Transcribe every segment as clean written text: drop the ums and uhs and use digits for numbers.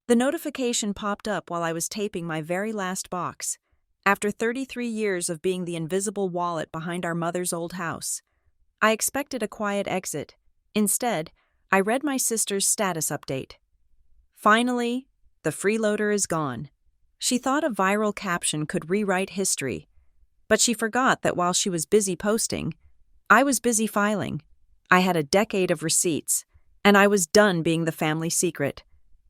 The notification popped up while I was taping my very last box, after 33 years of being the invisible wallet behind our mother's old house. I expected a quiet exit. Instead, I read my sister's status update. Finally, the freeloader is gone. She thought a viral caption could rewrite history, but she forgot that while she was busy posting, I was busy filing. I had a decade of receipts, and I was done being the family secret.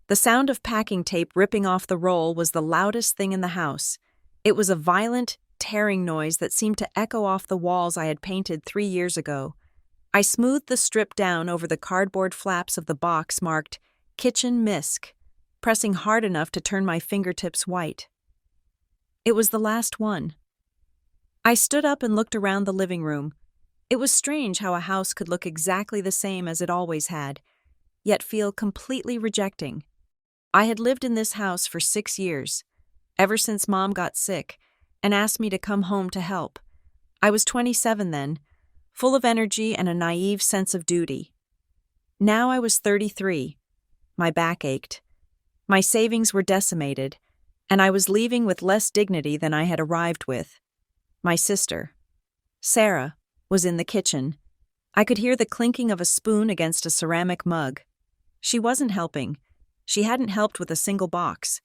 The sound of packing tape ripping off the roll was the loudest thing in the house. It was a violent, tearing noise that seemed to echo off the walls I had painted 3 years ago. I smoothed the strip down over the cardboard flaps of the box marked Kitchen Misc, pressing hard enough to turn my fingertips white. It was the last one. I stood up and looked around the living room. It was strange how a house could look exactly the same as it always had, yet feel completely rejecting. I had lived in this house for 6 years, ever since Mom got sick and asked me to come home to help. I was 27 then, full of energy and a naive sense of duty. Now I was 33. My back ached. My savings were decimated, and I was leaving with less dignity than I had arrived with. My sister, Sarah, was in the kitchen. I could hear the clinking of a spoon against a ceramic mug. She wasn't helping. She hadn't helped with a single box.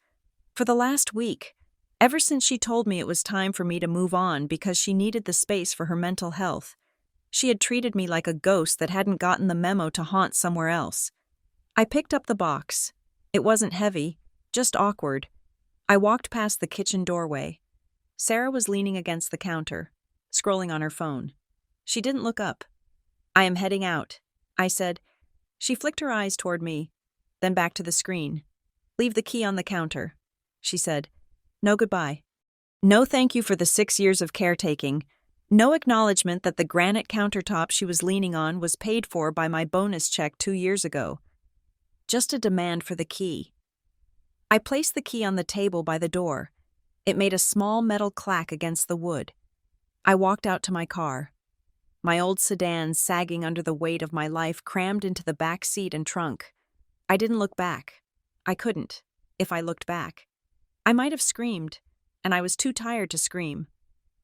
For the last week, ever since she told me it was time for me to move on because she needed the space for her mental health, she had treated me like a ghost that hadn't gotten the memo to haunt somewhere else. I picked up the box. It wasn't heavy, just awkward. I walked past the kitchen doorway. Sarah was leaning against the counter, scrolling on her phone. She didn't look up. "I am heading out," I said. She flicked her eyes toward me, then back to the screen. "Leave the key on the counter," she said. "No goodbye. No thank you for the 6 years of caretaking. No acknowledgement that the granite countertop she was leaning on was paid for by my bonus check 2 years ago. Just a demand for the key." I placed the key on the table by the door. It made a small metal clack against the wood. I walked out to my car. My old sedan sagging under the weight of my life crammed into the back seat and trunk. I didn't look back. I couldn't, if I looked back. I might have screamed, and I was too tired to scream.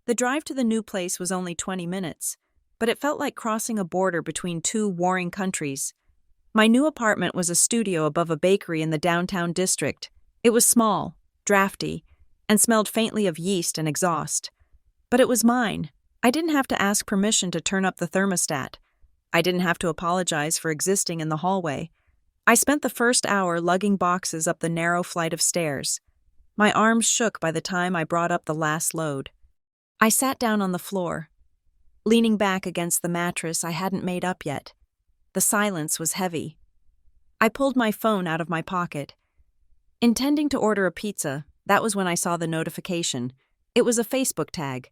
The drive to the new place was only 20 minutes, but it felt like crossing a border between two warring countries. My new apartment was a studio above a bakery in the downtown district. It was small, drafty, and smelled faintly of yeast and exhaust. But it was mine. I didn't have to ask permission to turn up the thermostat. I didn't have to apologize for existing in the hallway. I spent the first hour lugging boxes up the narrow flight of stairs. My arms shook by the time I brought up the last load. I sat down on the floor, leaning back against the mattress I hadn't made up yet. The silence was heavy. I pulled my phone out of my pocket. Intending to order a pizza, that was when I saw the notification. It was a Facebook tag.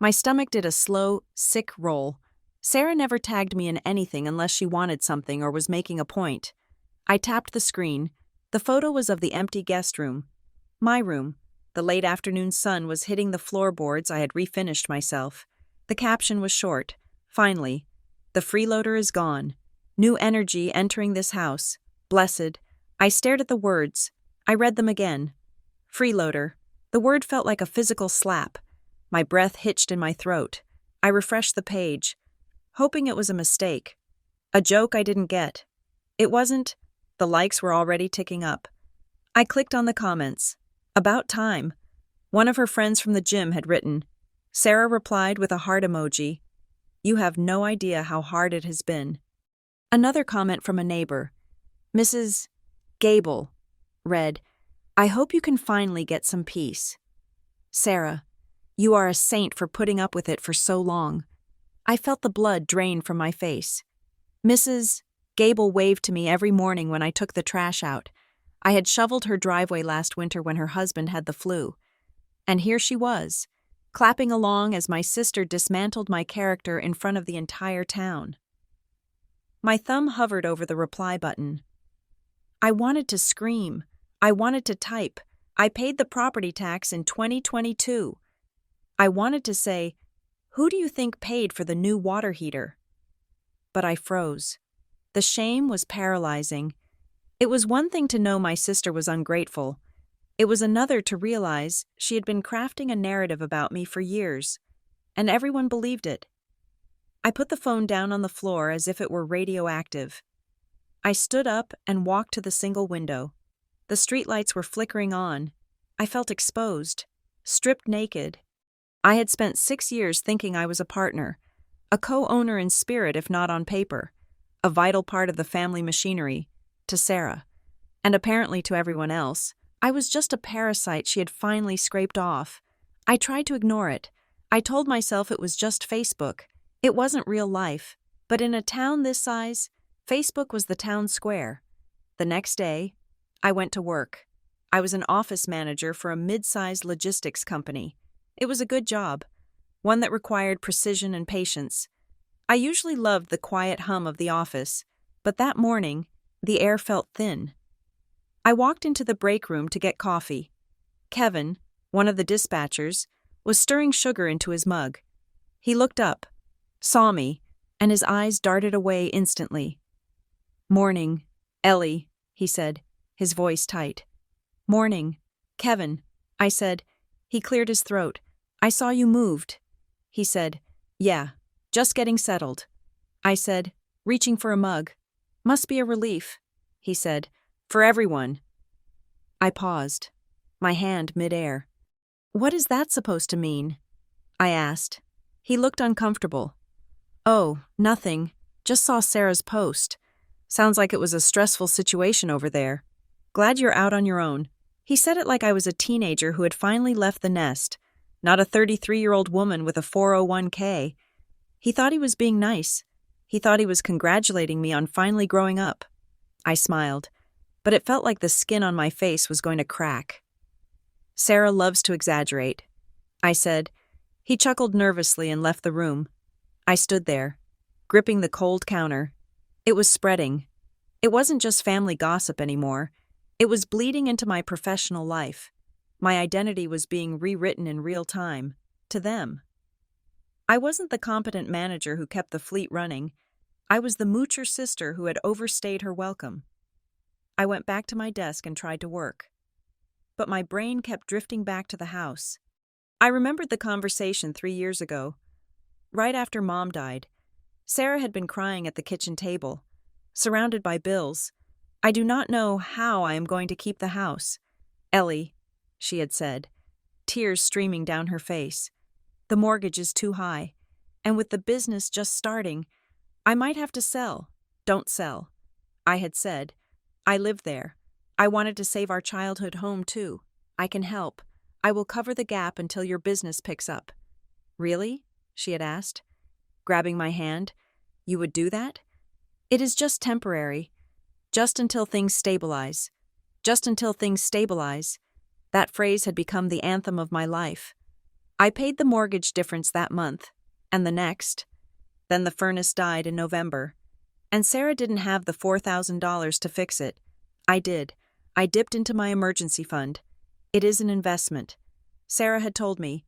My stomach did a slow, sick roll. Sarah never tagged me in anything unless she wanted something or was making a point. I tapped the screen. The photo was of the empty guest room. My room. The late afternoon sun was hitting the floorboards I had refinished myself. The caption was short. "Finally, the freeloader is gone. New energy entering this house. Blessed." I stared at the words. I read them again. Freeloader. The word felt like a physical slap. My breath hitched in my throat. I refreshed the page, hoping it was a mistake. A joke I didn't get. It wasn't. The likes were already ticking up. I clicked on the comments. About time. One of her friends from the gym had written. Sarah replied with a heart emoji. "You have no idea how hard it has been." Another comment from a neighbor. Mrs. Gable read, "I hope you can finally get some peace. Sarah, you are a saint for putting up with it for so long." I felt the blood drain from my face. Mrs. Gable waved to me every morning when I took the trash out. I had shoveled her driveway last winter when her husband had the flu. And here she was, clapping along as my sister dismantled my character in front of the entire town. My thumb hovered over the reply button. I wanted to scream. I wanted to type. "I paid the property tax in 2022. I wanted to say, "Who do you think paid for the new water heater?" But I froze. The shame was paralyzing. It was one thing to know my sister was ungrateful. It was another to realize she had been crafting a narrative about me for years, and everyone believed it. I put the phone down on the floor as if it were radioactive. I stood up and walked to the single window. The streetlights were flickering on. I felt exposed, stripped naked. I had spent 6 years thinking I was a partner, a co-owner in spirit if not on paper, a vital part of the family machinery, to Sarah. And apparently to everyone else, I was just a parasite she had finally scraped off. I tried to ignore it. I told myself it was just Facebook. It wasn't real life. But in a town this size, Facebook was the town square. The next day, I went to work. I was an office manager for a mid-sized logistics company. It was a good job, one that required precision and patience. I usually loved the quiet hum of the office, but that morning, the air felt thin. I walked into the break room to get coffee. Kevin, one of the dispatchers, was stirring sugar into his mug. He looked up, saw me, and his eyes darted away instantly. "Morning, Ellie," he said, his voice tight. "Morning, Kevin," I said. He cleared his throat. "I saw you moved." He said, "Yeah, just getting settled." I said, reaching for a mug. "Must be a relief," he said, "for everyone." I paused, my hand mid-air. "What is that supposed to mean?" I asked. He looked uncomfortable. "Oh, nothing. Just saw Sarah's post. Sounds like it was a stressful situation over there. Glad you're out on your own." He said it like I was a teenager who had finally left the nest, not a 33-year-old woman with a 401k. He thought he was being nice. He thought he was congratulating me on finally growing up. I smiled, but it felt like the skin on my face was going to crack. "Sarah loves to exaggerate," I said. He chuckled nervously and left the room. I stood there, gripping the cold counter. It was spreading. It wasn't just family gossip anymore. It was bleeding into my professional life. My identity was being rewritten in real time, to them. I wasn't the competent manager who kept the fleet running. I was the moocher sister who had overstayed her welcome. I went back to my desk and tried to work. But my brain kept drifting back to the house. I remembered the conversation 3 years ago. Right after Mom died, Sarah had been crying at the kitchen table, surrounded by bills. "I do not know how I am going to keep the house, Ellie," she had said, tears streaming down her face. "The mortgage is too high, and with the business just starting, I might have to sell." "Don't sell," I had said. "I live there. I wanted to save our childhood home too. I can help. I will cover the gap until your business picks up." "Really?" she had asked, grabbing my hand. "You would do that?" "It is just temporary. Just until things stabilize. Just until things stabilize." That phrase had become the anthem of my life. I paid the mortgage difference that month, and the next. Then the furnace died in November. And Sarah didn't have the $4,000 to fix it. I did. I dipped into my emergency fund. It is an investment. Sarah had told me,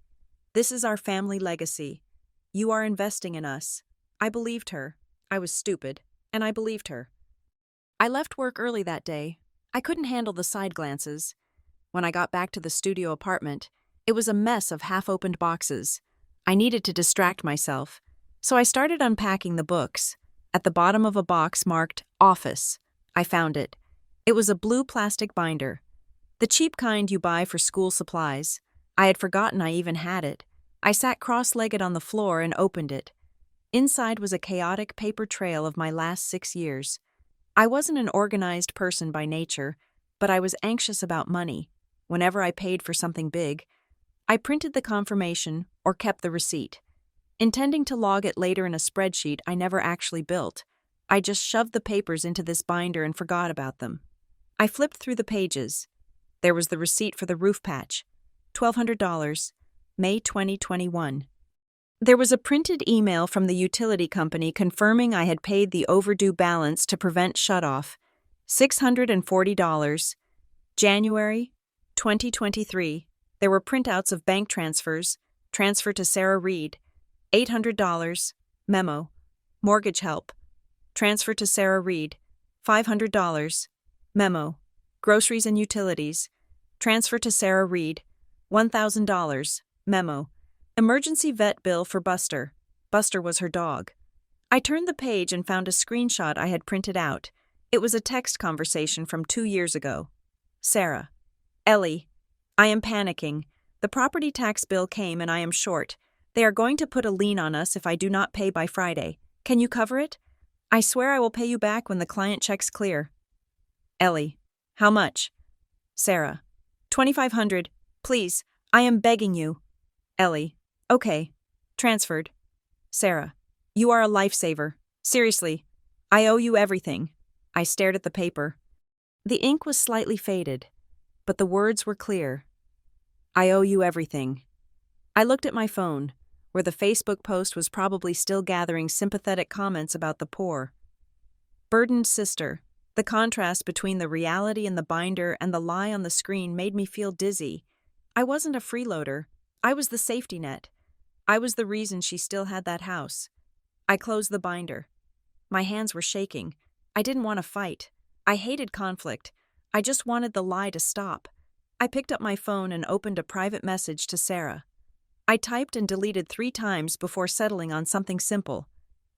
"This is our family legacy. You are investing in us." I believed her. I was stupid, and I believed her. I left work early that day. I couldn't handle the side glances. When I got back to the studio apartment, it was a mess of half-opened boxes. I needed to distract myself, so I started unpacking the books. At the bottom of a box marked "Office," I found it. It was a blue plastic binder, the cheap kind you buy for school supplies. I had forgotten I even had it. I sat cross-legged on the floor and opened it. Inside was a chaotic paper trail of my last 6 years. I wasn't an organized person by nature, but I was anxious about money. Whenever I paid for something big, I printed the confirmation or kept the receipt. Intending to log it later in a spreadsheet I never actually built, I just shoved the papers into this binder and forgot about them. I flipped through the pages. There was the receipt for the roof patch, $1,200, May 2021. There was a printed email from the utility company confirming I had paid the overdue balance to prevent shutoff, $640, January 2023. There were printouts of bank transfers, transfer to Sarah Reed, $800, memo, mortgage help, transfer to Sarah Reed, $500, Memo. Groceries and utilities. Transfer to Sarah Reed. $1,000. Memo. Emergency vet bill for Buster. Buster was her dog. I turned the page and found a screenshot I had printed out. It was a text conversation from 2 years ago. Sarah. Ellie. I am panicking. The property tax bill came and I am short. They are going to put a lien on us if I do not pay by Friday. Can you cover it? I swear I will pay you back when the client checks clear. Ellie. How much? Sarah. $2,500. Please, I am begging you. Ellie. Okay. Transferred. Sarah. You are a lifesaver. Seriously. I owe you everything. I stared at the paper. The ink was slightly faded, but the words were clear. I owe you everything. I looked at my phone, where the Facebook post was probably still gathering sympathetic comments about the poor. Burdened sister. The contrast between the reality in the binder and the lie on the screen made me feel dizzy. I wasn't a freeloader. I was the safety net. I was the reason she still had that house. I closed the binder. My hands were shaking. I didn't want to fight. I hated conflict. I just wanted the lie to stop. I picked up my phone and opened a private message to Sarah. I typed and deleted 3 times before settling on something simple.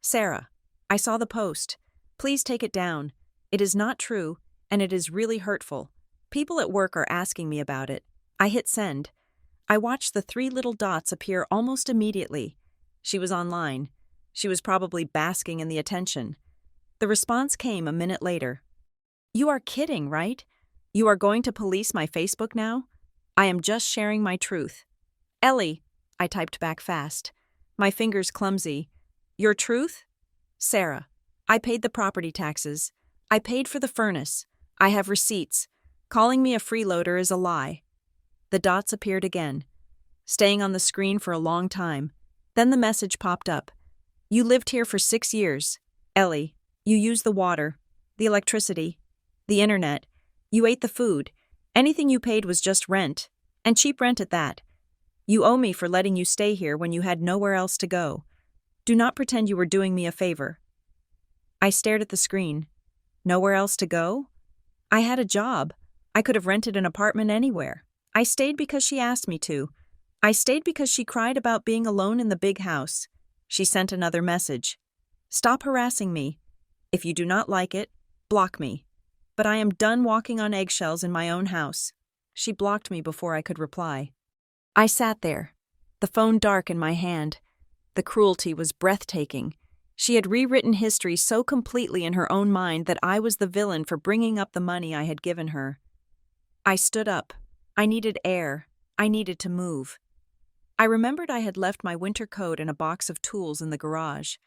Sarah, I saw the post. Please take it down. It is not true, and it is really hurtful. People at work are asking me about it. I hit send. I watched the 3 little dots appear almost immediately. She was online. She was probably basking in the attention. The response came a minute later. You are kidding, right? You are going to police my Facebook now? I am just sharing my truth. Ellie, I typed back fast. My fingers clumsy. Your truth? Sarah, I paid the property taxes. I paid for the furnace. I have receipts. Calling me a freeloader is a lie. The dots appeared again, staying on the screen for a long time. Then the message popped up. You lived here for 6 years. Ellie, you used the water, the electricity, the internet. You ate the food. Anything you paid was just rent, and cheap rent at that. You owe me for letting you stay here when you had nowhere else to go. Do not pretend you were doing me a favor. I stared at the screen. Nowhere else to go? I had a job. I could have rented an apartment anywhere. I stayed because she asked me to. I stayed because she cried about being alone in the big house. She sent another message. Stop harassing me. If you do not like it, block me. But I am done walking on eggshells in my own house. She blocked me before I could reply. I sat there, the phone dark in my hand. The cruelty was breathtaking. She had rewritten history so completely in her own mind that I was the villain for bringing up the money I had given her. I stood up. I needed air. I needed to move. I remembered I had left my winter coat and a box of tools in the garage.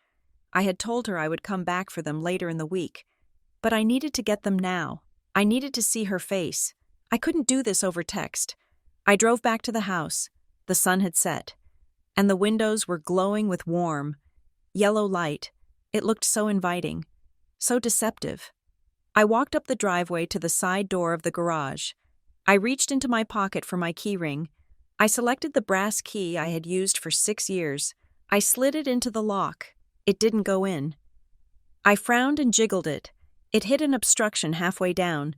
I had told her I would come back for them later in the week. But I needed to get them now. I needed to see her face. I couldn't do this over text. I drove back to the house. The sun had set, and the windows were glowing with warm, yellow light. It looked so inviting, so deceptive. I walked up the driveway to the side door of the garage. I reached into my pocket for my key ring. I selected the brass key I had used for 6 years. I slid it into the lock. It didn't go in. I frowned and jiggled it. It hit an obstruction halfway down.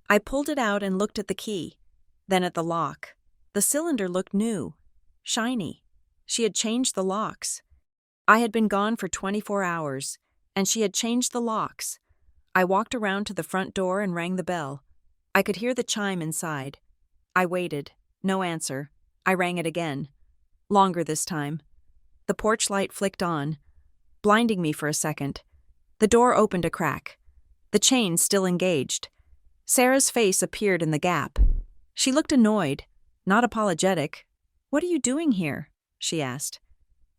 I pulled it out and looked at the key, then at the lock. The cylinder looked new, shiny. She had changed the locks. I had been gone for 24 hours, and she had changed the locks. I walked around to the front door and rang the bell. I could hear the chime inside. I waited. No answer. I rang it again. Longer this time. The porch light flicked on, blinding me for a second. The door opened a crack. The chain still engaged. Sarah's face appeared in the gap. She looked annoyed, not apologetic. What are you doing here? She asked.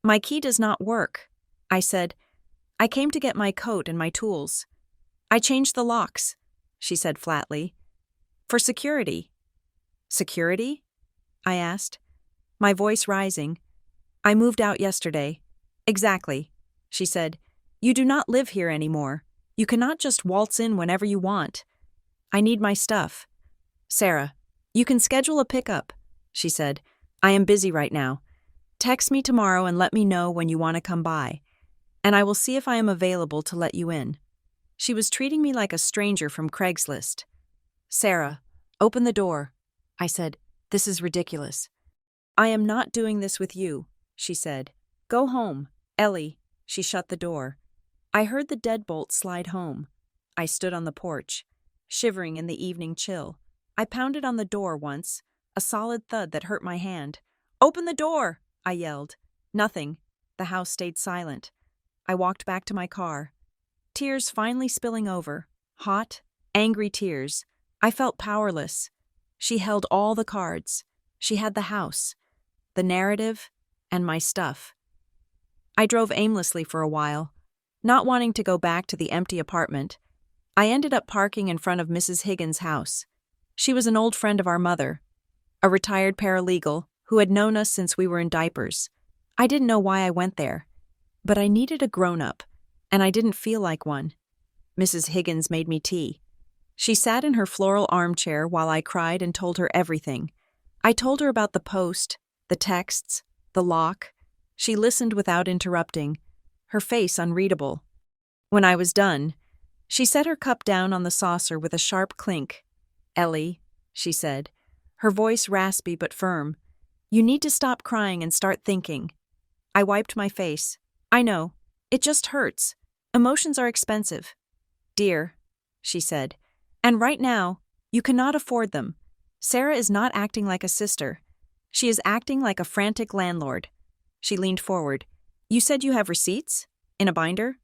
My key does not work. I said, I came to get my coat and my tools. I changed the locks, she said flatly. For security. Security? I asked, my voice rising. I moved out yesterday. Exactly, she said. You do not live here anymore. You cannot just waltz in whenever you want. I need my stuff. Sarah, you can schedule a pickup, she said. I am busy right now. Text me tomorrow and let me know when you want to come by, and I will see if I am available to let you in. She was treating me like a stranger from Craigslist. Sarah, open the door. I said, "This is ridiculous." "I am not doing this with you," she said. "Go home, Ellie." She shut the door. I heard the deadbolt slide home. I stood on the porch, shivering in the evening chill. I pounded on the door once, a solid thud that hurt my hand. "Open the door!" I yelled. Nothing. The house stayed silent. I walked back to my car. Tears finally spilling over. Hot, angry tears. I felt powerless. She held all the cards. She had the house, the narrative, and my stuff. I drove aimlessly for a while, not wanting to go back to the empty apartment. I ended up parking in front of Mrs. Higgins' house. She was an old friend of our mother, a retired paralegal who had known us since we were in diapers. I didn't know why I went there, but I needed a grown-up, and I didn't feel like one. Mrs. Higgins made me tea. She sat in her floral armchair while I cried and told her everything. I told her about the post, the texts, the lock. She listened without interrupting, her face unreadable. When I was done, she set her cup down on the saucer with a sharp clink. "Ellie," she said, her voice raspy but firm, "you need to stop crying and start thinking." I wiped my face. "I know. It just hurts. Emotions are expensive." "Dear," she said, "and right now, you cannot afford them. Sarah is not acting like a sister. She is acting like a frantic landlord." She leaned forward. "You said you have receipts? In a binder?"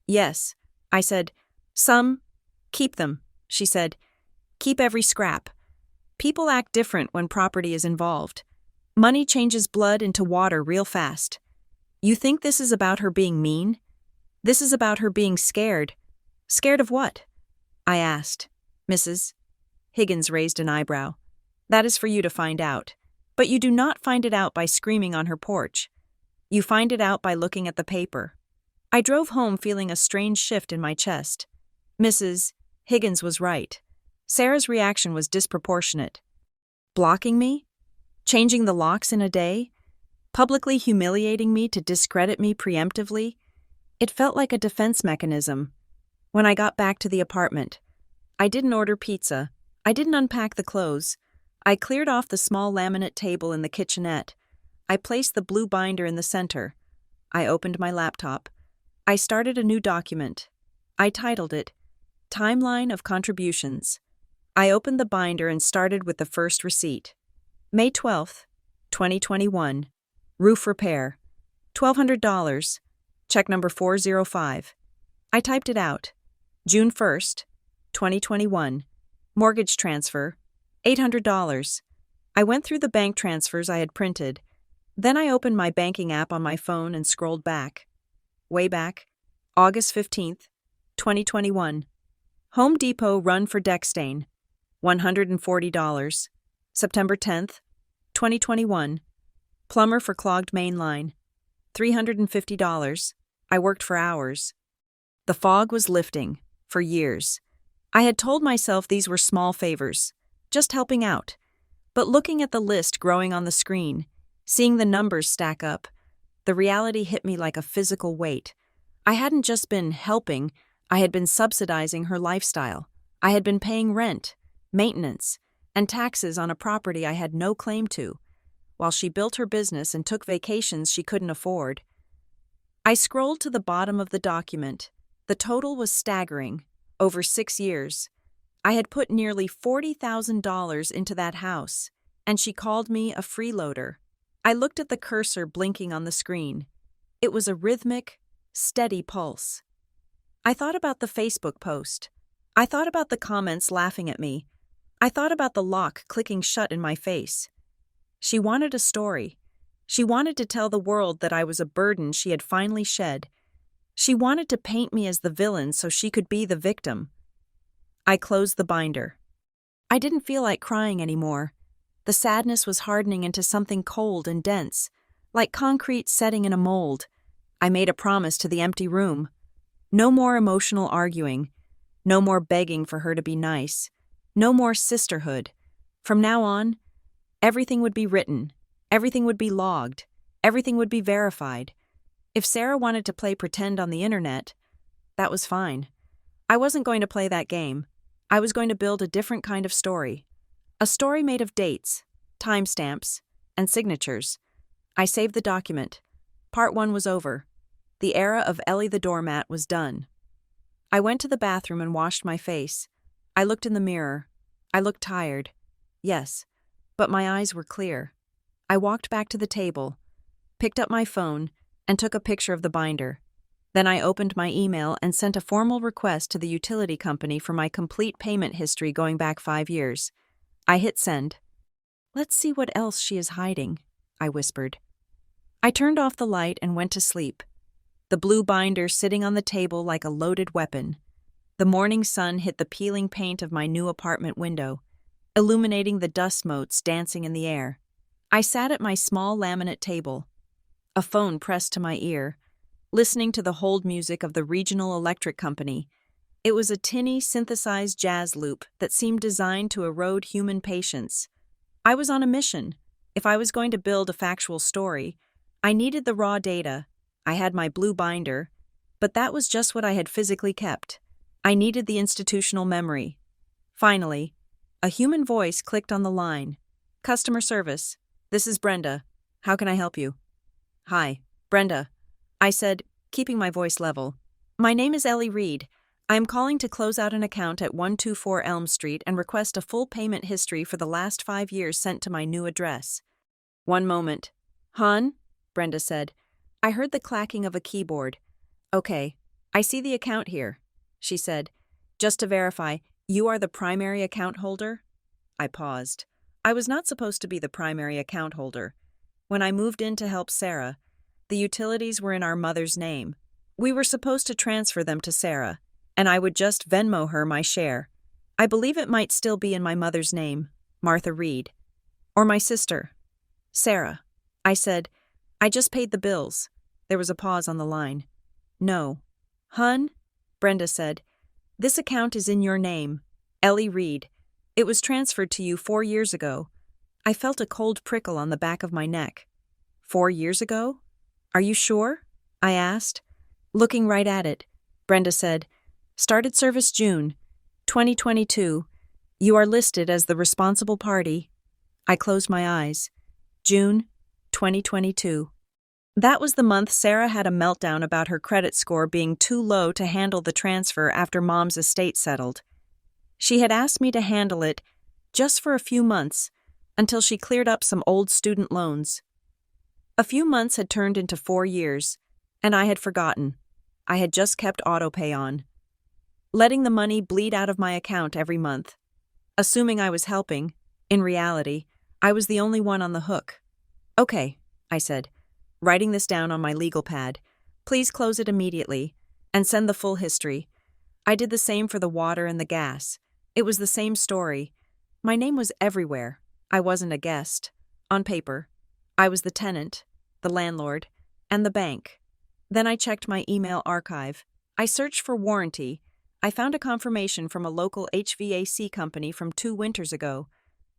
"Yes." I said, "Some. Keep them." She said, "Keep every scrap. People act different when property is involved. Money changes blood into water real fast. You think this is about her being mean? This is about her being scared. Scared of what?" I asked. "Mrs. Higgins raised an eyebrow. "That is for you to find out. But you do not find it out by screaming on her porch. You find it out by looking at the paper." I drove home feeling a strange shift in my chest. Mrs. Higgins was right. Sarah's reaction was disproportionate. Blocking me? Changing the locks in a day? Publicly humiliating me to discredit me preemptively? It felt like a defense mechanism. When I got back to the apartment, I didn't order pizza. I didn't unpack the clothes. I cleared off the small laminate table in the kitchenette. I placed the blue binder in the center. I opened my laptop. I started a new document. I titled it, Timeline of Contributions. I opened the binder and started with the first receipt. May 12th, 2021. Roof repair. $1,200. Check number 405. I typed it out. June 1st, 2021. Mortgage transfer. $800. I went through the bank transfers I had printed. Then I opened my banking app on my phone and scrolled back. Way back. August 15th, 2021. Home Depot run for deck stain. $140. September 10th, 2021. Plumber for clogged main line. $350. I worked for hours. The fog was lifting, for years. I had told myself these were small favors, just helping out. But looking at the list growing on the screen, seeing the numbers stack up, the reality hit me like a physical weight. I hadn't just been helping, I had been subsidizing her lifestyle. I had been paying rent, maintenance, and taxes on a property I had no claim to, while she built her business and took vacations she couldn't afford. I scrolled to the bottom of the document. The total was staggering. Over 6 years. I had put nearly $40,000 into that house, and she called me a freeloader. I looked at the cursor blinking on the screen. It was a rhythmic, steady pulse. I thought about the Facebook post. I thought about the comments laughing at me. I thought about the lock clicking shut in my face. She wanted a story. She wanted to tell the world that I was a burden she had finally shed. She wanted to paint me as the villain so she could be the victim. I closed the binder. I didn't feel like crying anymore. The sadness was hardening into something cold and dense, like concrete setting in a mold. I made a promise to the empty room. No more emotional arguing. No more begging for her to be nice. No more sisterhood. From now on, everything would be written. Everything would be logged. Everything would be verified. If Sarah wanted to play pretend on the internet, that was fine. I wasn't going to play that game. I was going to build a different kind of story. A story made of dates, timestamps, and signatures. I saved the document. Part 1 was over. The era of Ellie the doormat was done. I went to the bathroom and washed my face. I looked in the mirror. I looked tired. Yes, but my eyes were clear. I walked back to the table, picked up my phone, and took a picture of the binder. Then I opened my email and sent a formal request to the utility company for my complete payment history going back 5 years. I hit send. "Let's see what else she is hiding," I whispered. I turned off the light and went to sleep. The blue binder sitting on the table like a loaded weapon. The morning sun hit the peeling paint of my new apartment window, illuminating the dust motes dancing in the air. I sat at my small laminate table, a phone pressed to my ear, listening to the hold music of the regional electric company. It was a tinny, synthesized jazz loop that seemed designed to erode human patience. I was on a mission. If I was going to build a factual story, I needed the raw data. I had my blue binder, but that was just what I had physically kept. I needed the institutional memory. Finally, a human voice clicked on the line. "Customer service. This is Brenda. How can I help you?" "Hi, Brenda," I said, keeping my voice level. "My name is Ellie Reed. I am calling to close out an account at 124 Elm Street and request a full payment history for the last 5 years sent to my new address." "One moment." "Hon?" Brenda said. I heard the clacking of a keyboard. "Okay, I see the account here," she said. "Just to verify, you are the primary account holder?" I paused. I was not supposed to be the primary account holder. When I moved in to help Sarah, the utilities were in our mother's name. We were supposed to transfer them to Sarah, and I would just Venmo her my share. I believe it might still be in my mother's name, Martha Reed. Or my sister, Sarah. I said, "I just paid the bills." There was a pause on the line. "No." "Hun," Brenda said, "this account is in your name, Ellie Reed. It was transferred to you 4 years ago." I felt a cold prickle on the back of my neck. 4 years ago? "Are you sure?" I asked. Looking right at it, Brenda said, "Started service June 2022. You are listed as the responsible party." I closed my eyes. June 2022. That was the month Sarah had a meltdown about her credit score being too low to handle the transfer after Mom's estate settled. She had asked me to handle it just for a few months until she cleared up some old student loans. A few months had turned into 4 years, and I had forgotten. I had just kept autopay on, letting the money bleed out of my account every month. Assuming I was helping, in reality, I was the only one on the hook. "Okay," I said, writing this down on my legal pad. "Please close it immediately and send the full history." I did the same for the water and the gas. It was the same story. My name was everywhere. I wasn't a guest. On paper, I was the tenant, the landlord, and the bank. Then I checked my email archive. I searched for warranty. I found a confirmation from a local HVAC company from 2 winters ago.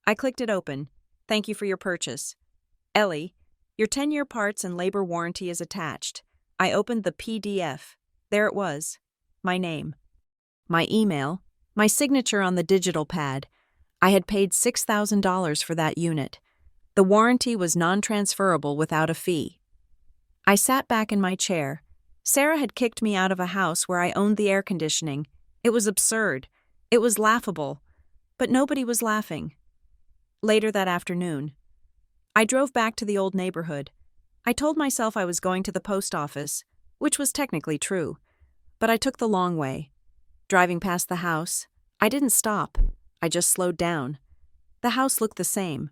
I clicked it open. "Thank you for your purchase. Ellie, your 10-year parts and labor warranty is attached." I opened the PDF. There it was. My name. My email. My signature on the digital pad. I had paid $6,000 for that unit. The warranty was non-transferable without a fee. I sat back in my chair. Sarah had kicked me out of a house where I owned the air conditioning. It was absurd. It was laughable. But nobody was laughing. Later that afternoon, I drove back to the old neighborhood. I told myself I was going to the post office, which was technically true, but I took the long way. Driving past the house, I didn't stop. I just slowed down. The house looked the same.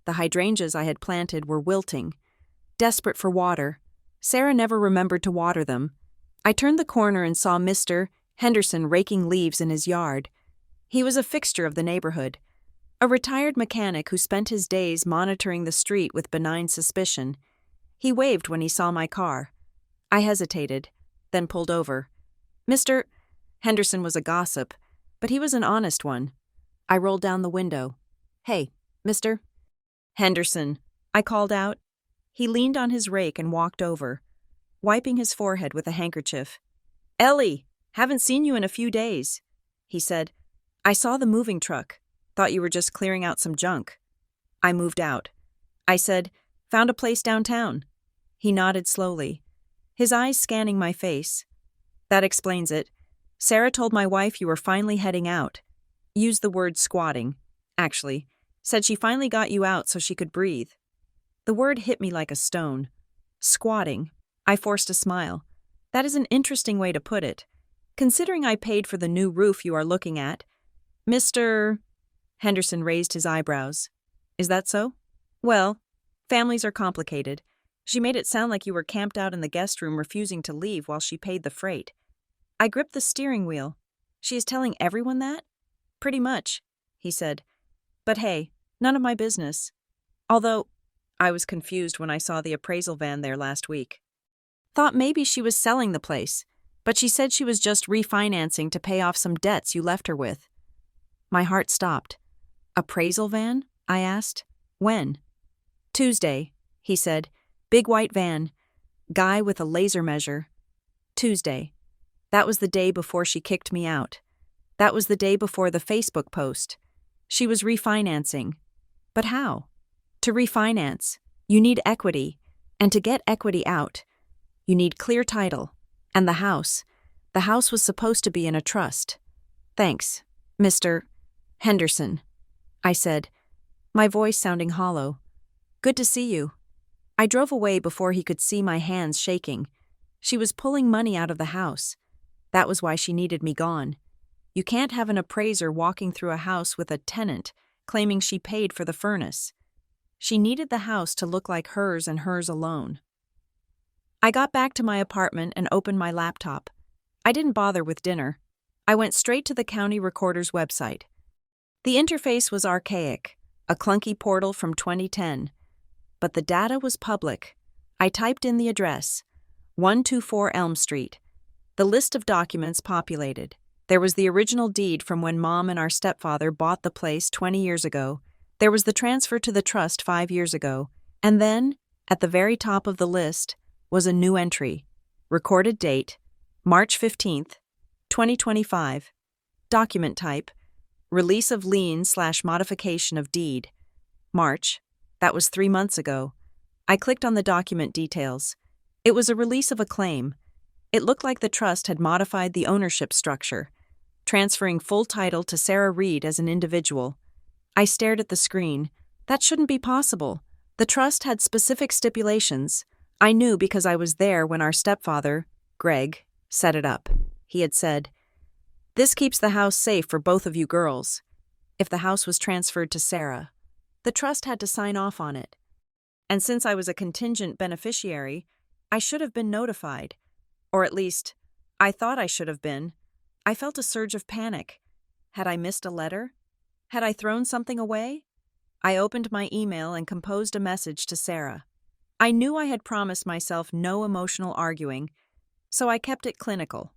The hydrangeas I had planted were wilting, desperate for water. Sarah never remembered to water them. I turned the corner and saw Mr. Henderson raking leaves in his yard. He was a fixture of the neighborhood, a retired mechanic who spent his days monitoring the street with benign suspicion. He waved when he saw my car. I hesitated, then pulled over. Mr. Henderson was a gossip, but he was an honest one. I rolled down the window. "Hey, Mr. Henderson," I called out. He leaned on his rake and walked over, wiping his forehead with a handkerchief. "Ellie, haven't seen you in a few days," he said. I saw the moving truck. Thought you were just clearing out some junk. I moved out. I said, found a place downtown. He nodded slowly, his eyes scanning my face. That explains it. Sarah told my wife you were finally heading out. Used the word squatting, actually. Said she finally got you out so she could breathe. The word hit me like a stone. Squatting. I forced a smile. That is an interesting way to put it. Considering I paid for the new roof you are looking at. Mr. Henderson raised his eyebrows. Is that so? Well, families are complicated. She made it sound like you were camped out in the guest room refusing to leave while she paid the freight. I gripped the steering wheel. She is telling everyone that? Pretty much, he said. But hey, none of my business. Although, I was confused when I saw the appraisal van there last week. Thought maybe she was selling the place, but she said she was just refinancing to pay off some debts you left her with. My heart stopped. Appraisal van? I asked. When? Tuesday, he said. Big white van. Guy with a laser measure. Tuesday. That was the day before she kicked me out. That was the day before the Facebook post. She was refinancing. But how? To refinance, you need equity, and to get equity out, you need clear title. And the house was supposed to be in a trust. Thanks, Mr. Henderson, I said, my voice sounding hollow. Good to see you. I drove away before he could see my hands shaking. She was pulling money out of the house. That was why she needed me gone. You can't have an appraiser walking through a house with a tenant claiming she paid for the furnace. She needed the house to look like hers and hers alone. I got back to my apartment and opened my laptop. I didn't bother with dinner. I went straight to the county recorder's website. The interface was archaic, a clunky portal from 2010. But the data was public. I typed in the address, 124 Elm Street. The list of documents populated. There was the original deed from when Mom and our stepfather bought the place 20 years ago. There was the transfer to the trust 5 years ago. And then, at the very top of the list, was a new entry. Recorded date, March 15th, 2025. Document type, release of lien/modification of deed. March. That was 3 months ago. I clicked on the document details. It was a release of a claim. It looked like the trust had modified the ownership structure, transferring full title to Sarah Reed as an individual. I stared at the screen. That shouldn't be possible. The trust had specific stipulations. I knew because I was there when our stepfather, Greg, set it up. He had said, "This keeps the house safe for both of you girls." If the house was transferred to Sarah, the trust had to sign off on it. And since I was a contingent beneficiary, I should have been notified. Or at least, I thought I should have been. I felt a surge of panic. Had I missed a letter? Had I thrown something away? I opened my email and composed a message to Sarah. I knew I had promised myself no emotional arguing, so I kept it clinical.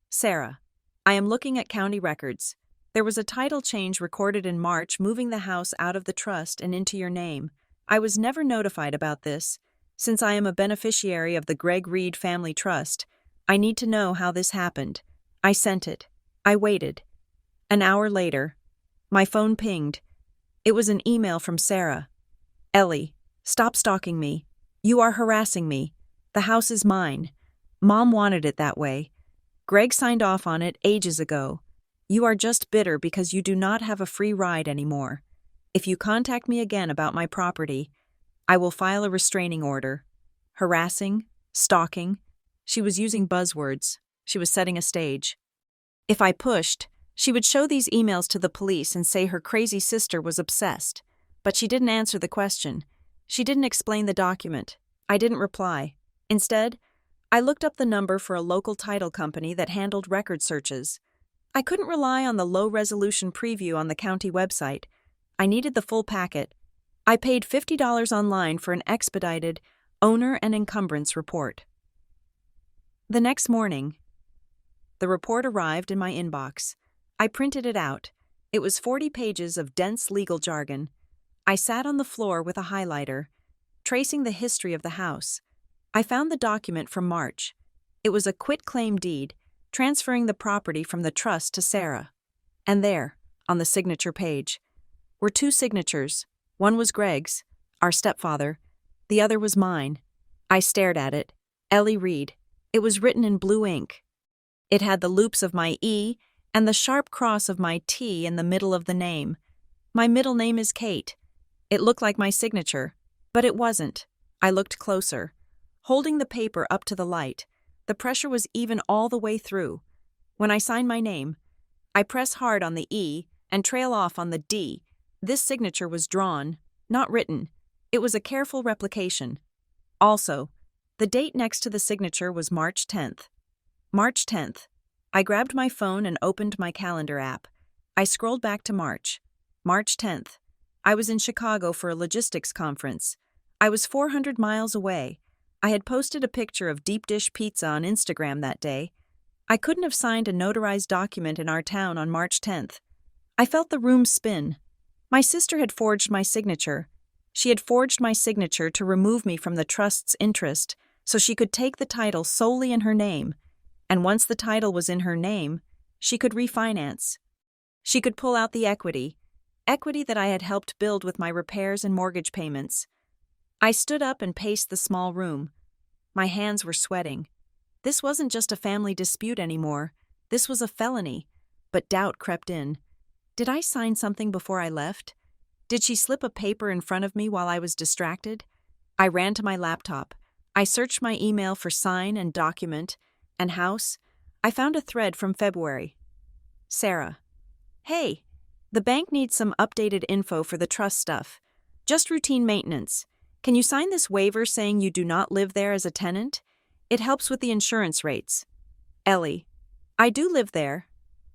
Sarah, I am looking at county records. There was a title change recorded in March moving the house out of the trust and into your name. I was never notified about this. Since I am a beneficiary of the Greg Reed Family Trust, I need to know how this happened. I sent it. I waited. An hour later, my phone pinged. It was an email from Sarah. "Ellie, stop stalking me. You are harassing me. The house is mine. Mom wanted it that way. Greg signed off on it ages ago. You are just bitter because you do not have a free ride anymore. If you contact me again about my property, I will file a restraining order." Harassing, stalking. She was using buzzwords. She was setting a stage. If I pushed, she would show these emails to the police and say her crazy sister was obsessed. But she didn't answer the question. She didn't explain the document. I didn't reply. Instead, I looked up the number for a local title company that handled record searches. I couldn't rely on the low-resolution preview on the county website. I needed the full packet. I paid $50 online for an expedited owner and encumbrance report. The next morning, the report arrived in my inbox. I printed it out. It was 40 pages of dense legal jargon. I sat on the floor with a highlighter, tracing the history of the house. I found the document from March. It was a quitclaim deed, transferring the property from the trust to Sarah. And there, on the signature page were two signatures. One was Greg's, our stepfather. The other was mine. I stared at it. Ellie Reed. It was written in blue ink. It had the loops of my E and the sharp cross of my T in the middle of the name. My middle name is Kate. It looked like my signature, but it wasn't. I looked closer. Holding the paper up to the light, the pressure was even all the way through. When I sign my name, I press hard on the E and trail off on the D. This signature was drawn, not written. It was a careful replication. Also, the date next to the signature was March 10th. March 10th. I grabbed my phone and opened my calendar app. I scrolled back to March. March 10th. I was in Chicago for a logistics conference. I was 400 miles away. I had posted a picture of deep dish pizza on Instagram that day. I couldn't have signed a notarized document in our town on March 10th. I felt the room spin. My sister had forged my signature. She had forged my signature to remove me from the trust's interest so she could take the title solely in her name. And once the title was in her name, she could refinance. She could pull out the equity that I had helped build with my repairs and mortgage payments. I stood up and paced the small room. My hands were sweating. This wasn't just a family dispute anymore. This was a felony. But doubt crept in. Did I sign something before I left? Did she slip a paper in front of me while I was distracted? I ran to my laptop. I searched my email for sign and document and house. I found a thread from February. Sarah. Hey, the bank needs some updated info for the trust stuff. Just routine maintenance. Can you sign this waiver saying you do not live there as a tenant? It helps with the insurance rates. Ellie. I do live there.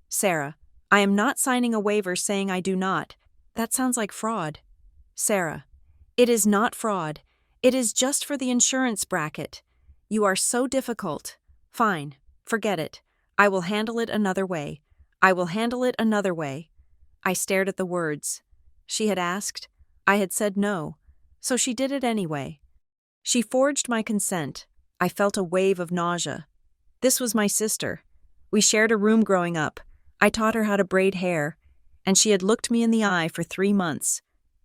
Sarah. I am not signing a waiver saying I do not. That sounds like fraud. Sarah. It is not fraud. It is just for the insurance bracket. You are so difficult. Fine. Forget it. I will handle it another way. I will handle it another way. I stared at the words. She had asked. I had said no. So she did it anyway. She forged my consent. I felt a wave of nausea. This was my sister. We shared a room growing up. I taught her how to braid hair, and she had looked me in the eye for 3 months,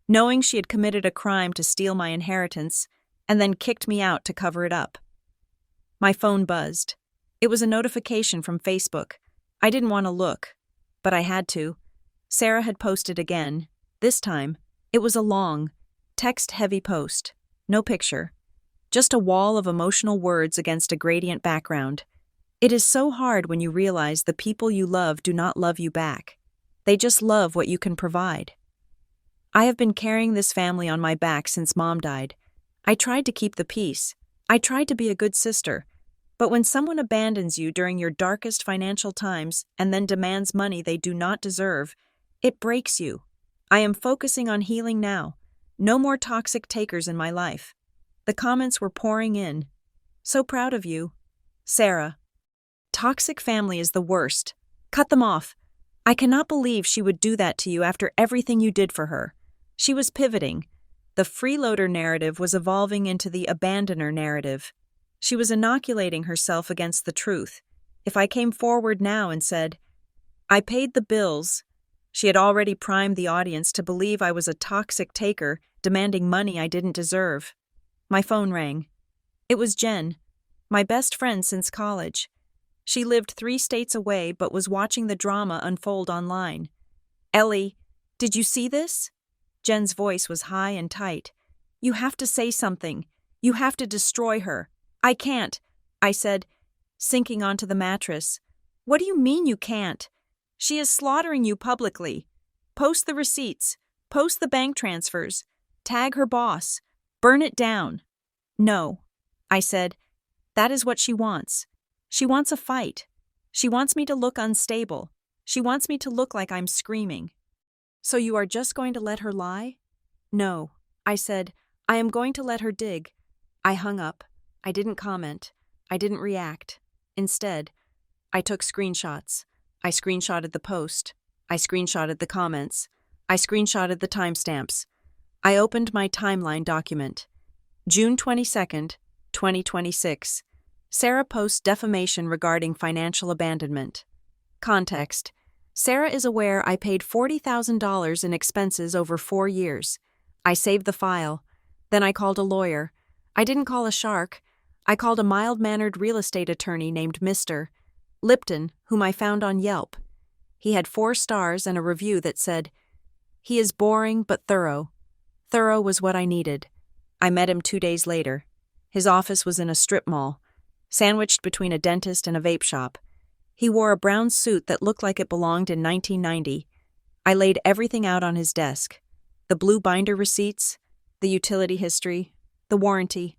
knowing she had committed a crime to steal my inheritance, and then kicked me out to cover it up. My phone buzzed. It was a notification from Facebook. I didn't want to look, but I had to. Sarah had posted again. This time, it was a long, text-heavy post. No picture. Just a wall of emotional words against a gradient background. It is so hard when you realize the people you love do not love you back. They just love what you can provide. I have been carrying this family on my back since Mom died. I tried to keep the peace. I tried to be a good sister. But when someone abandons you during your darkest financial times and then demands money they do not deserve, it breaks you. I am focusing on healing now. No more toxic takers in my life. The comments were pouring in. So proud of you. Sarah. Toxic family is the worst. Cut them off. I cannot believe she would do that to you after everything you did for her. She was pivoting. The freeloader narrative was evolving into the abandoner narrative. She was inoculating herself against the truth. If I came forward now and said, I paid the bills, she had already primed the audience to believe I was a toxic taker demanding money I didn't deserve. My phone rang. It was Jen, my best friend since college. She lived 3 states away but was watching the drama unfold online. Ellie, did you see this? Jen's voice was high and tight. You have to say something. You have to destroy her. I can't, I said, sinking onto the mattress. What do you mean you can't? She is slaughtering you publicly. Post the receipts. Post the bank transfers. Tag her boss. Burn it down. No, I said. That is what she wants. She wants a fight. She wants me to look unstable. She wants me to look like I'm screaming. So you are just going to let her lie? No, I said. I am going to let her dig. I hung up. I didn't comment. I didn't react. Instead, I took screenshots. I screenshotted the post. I screenshotted the comments. I screenshotted the timestamps. I opened my timeline document. June 22nd, 2026. Sarah posts defamation regarding financial abandonment. Context. Sarah is aware I paid $40,000 in expenses over 4 years. I saved the file. Then I called a lawyer. I didn't call a shark. I called a mild-mannered real estate attorney named Mr. Lipton, whom I found on Yelp. He had 4 stars and a review that said, "He is boring but thorough." Thorough was what I needed. I met him 2 days later. His office was in a strip mall, sandwiched between a dentist and a vape shop. He wore a brown suit that looked like it belonged in 1990. I laid everything out on his desk. The blue binder receipts, the utility history, the warranty,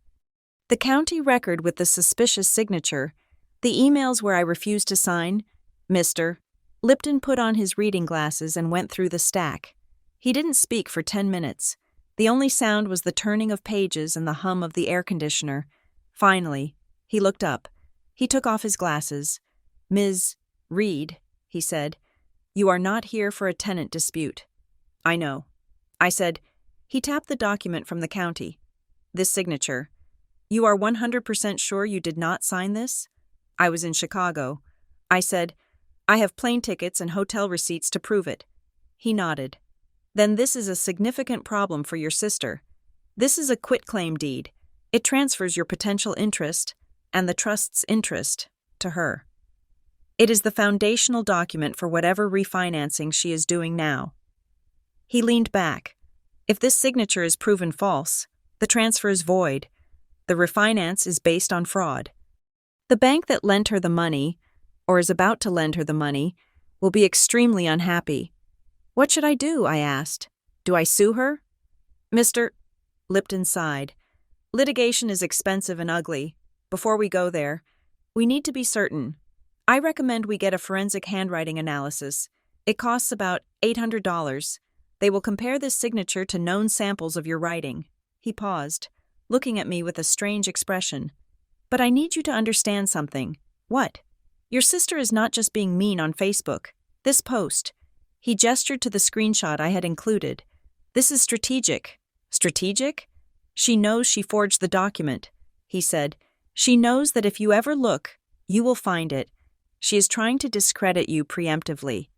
the county record with the suspicious signature, the emails where I refused to sign. Mr. Lipton put on his reading glasses and went through the stack. He didn't speak for 10 minutes. The only sound was the turning of pages and the hum of the air conditioner. Finally, he looked up. He took off his glasses. "Ms. Reed," he said, "you are not here for a tenant dispute." "I know." I said. He tapped the document from the county. "This signature. You are 100% sure you did not sign this?" "I was in Chicago." I said. "I have plane tickets and hotel receipts to prove it." He nodded. "Then this is a significant problem for your sister. This is a quitclaim deed. It transfers your potential interest and the trust's interest to her. It is the foundational document for whatever refinancing she is doing now." He leaned back. "If this signature is proven false, the transfer is void. The refinance is based on fraud. The bank that lent her the money, or is about to lend her the money, will be extremely unhappy." "What should I do?" I asked. "Do I sue her?" Mr. Lipton sighed. "Litigation is expensive and ugly. Before we go there, we need to be certain. I recommend we get a forensic handwriting analysis. It costs about $800. They will compare this signature to known samples of your writing." He paused, looking at me with a strange expression. "But I need you to understand something." "What?" "Your sister is not just being mean on Facebook. This post." He gestured to the screenshot I had included. "This is strategic." "Strategic?" "She knows she forged the document," he said. "She knows that if you ever look, you will find it. She is trying to discredit you preemptively.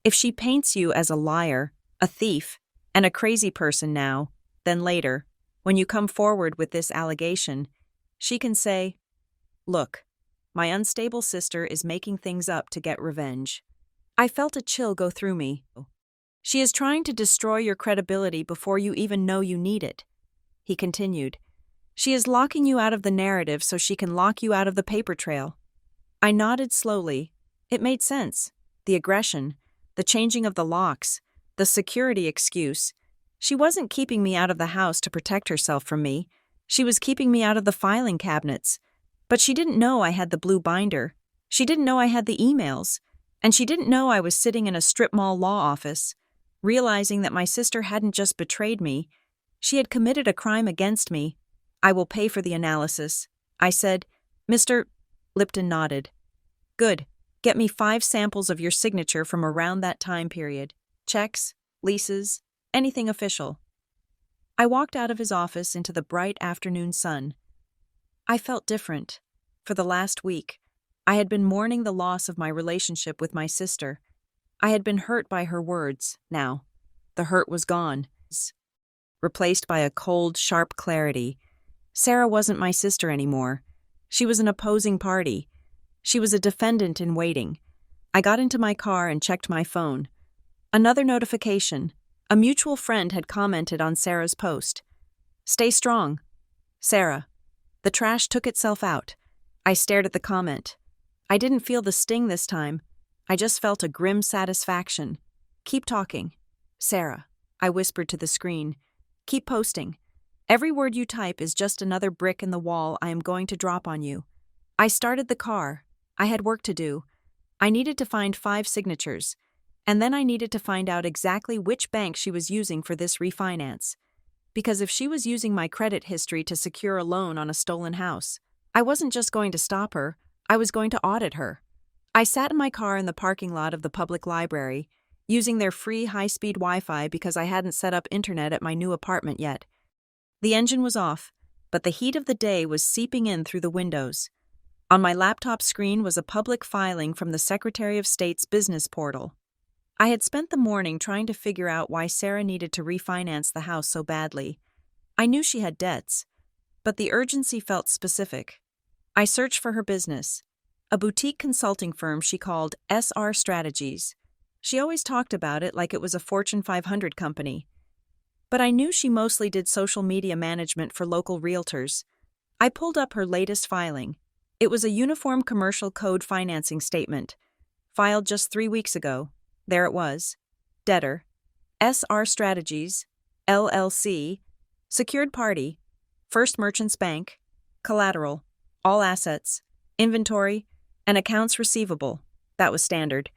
If she paints you as a liar, a thief, and a crazy person now, then later, when you come forward with this allegation, she can say, 'Look, my unstable sister is making things up to get revenge.'" I felt a chill go through me. "She is trying to destroy your credibility before you even know you need it," he continued. "She is locking you out of the narrative so she can lock you out of the paper trail." I nodded slowly. It made sense. The aggression, the changing of the locks, the security excuse. She wasn't keeping me out of the house to protect herself from me. She was keeping me out of the filing cabinets. But she didn't know I had the blue binder. She didn't know I had the emails. And she didn't know I was sitting in a strip mall law office, realizing that my sister hadn't just betrayed me. She had committed a crime against me. "I will pay for the analysis," I said. Mr. Lipton nodded. "Good. Get me 5 samples of your signature from around that time period. Checks, leases, anything official." I walked out of his office into the bright afternoon sun. I felt different. For the last week, I had been mourning the loss of my relationship with my sister. I had been hurt by her words. Now, the hurt was gone, replaced by a cold, sharp clarity. Sarah wasn't my sister anymore. She was an opposing party. She was a defendant in waiting. I got into my car and checked my phone. Another notification. A mutual friend had commented on Sarah's post. "Stay strong. Sarah." The trash took itself out. I stared at the comment. I didn't feel the sting this time. I just felt a grim satisfaction. "Keep talking. Sarah," I whispered to the screen. "Keep posting. Every word you type is just another brick in the wall I am going to drop on you." I started the car. I had work to do. I needed to find 5 signatures, and then I needed to find out exactly which bank she was using for this refinance. Because if she was using my credit history to secure a loan on a stolen house, I wasn't just going to stop her, I was going to audit her. I sat in my car in the parking lot of the public library, using their free high-speed Wi-Fi because I hadn't set up internet at my new apartment yet. The engine was off, but the heat of the day was seeping in through the windows. On my laptop screen was a public filing from the Secretary of State's business portal. I had spent the morning trying to figure out why Sarah needed to refinance the house so badly. I knew she had debts, but the urgency felt specific. I searched for her business, a boutique consulting firm she called SR Strategies. She always talked about it like it was a Fortune 500 company. But I knew she mostly did social media management for local realtors. I pulled up her latest filing. It was a Uniform Commercial Code financing statement, filed just 3 weeks ago. There it was. Debtor, SR Strategies, LLC, secured party, First Merchants Bank, collateral, all assets, inventory, and accounts receivable. That was standard.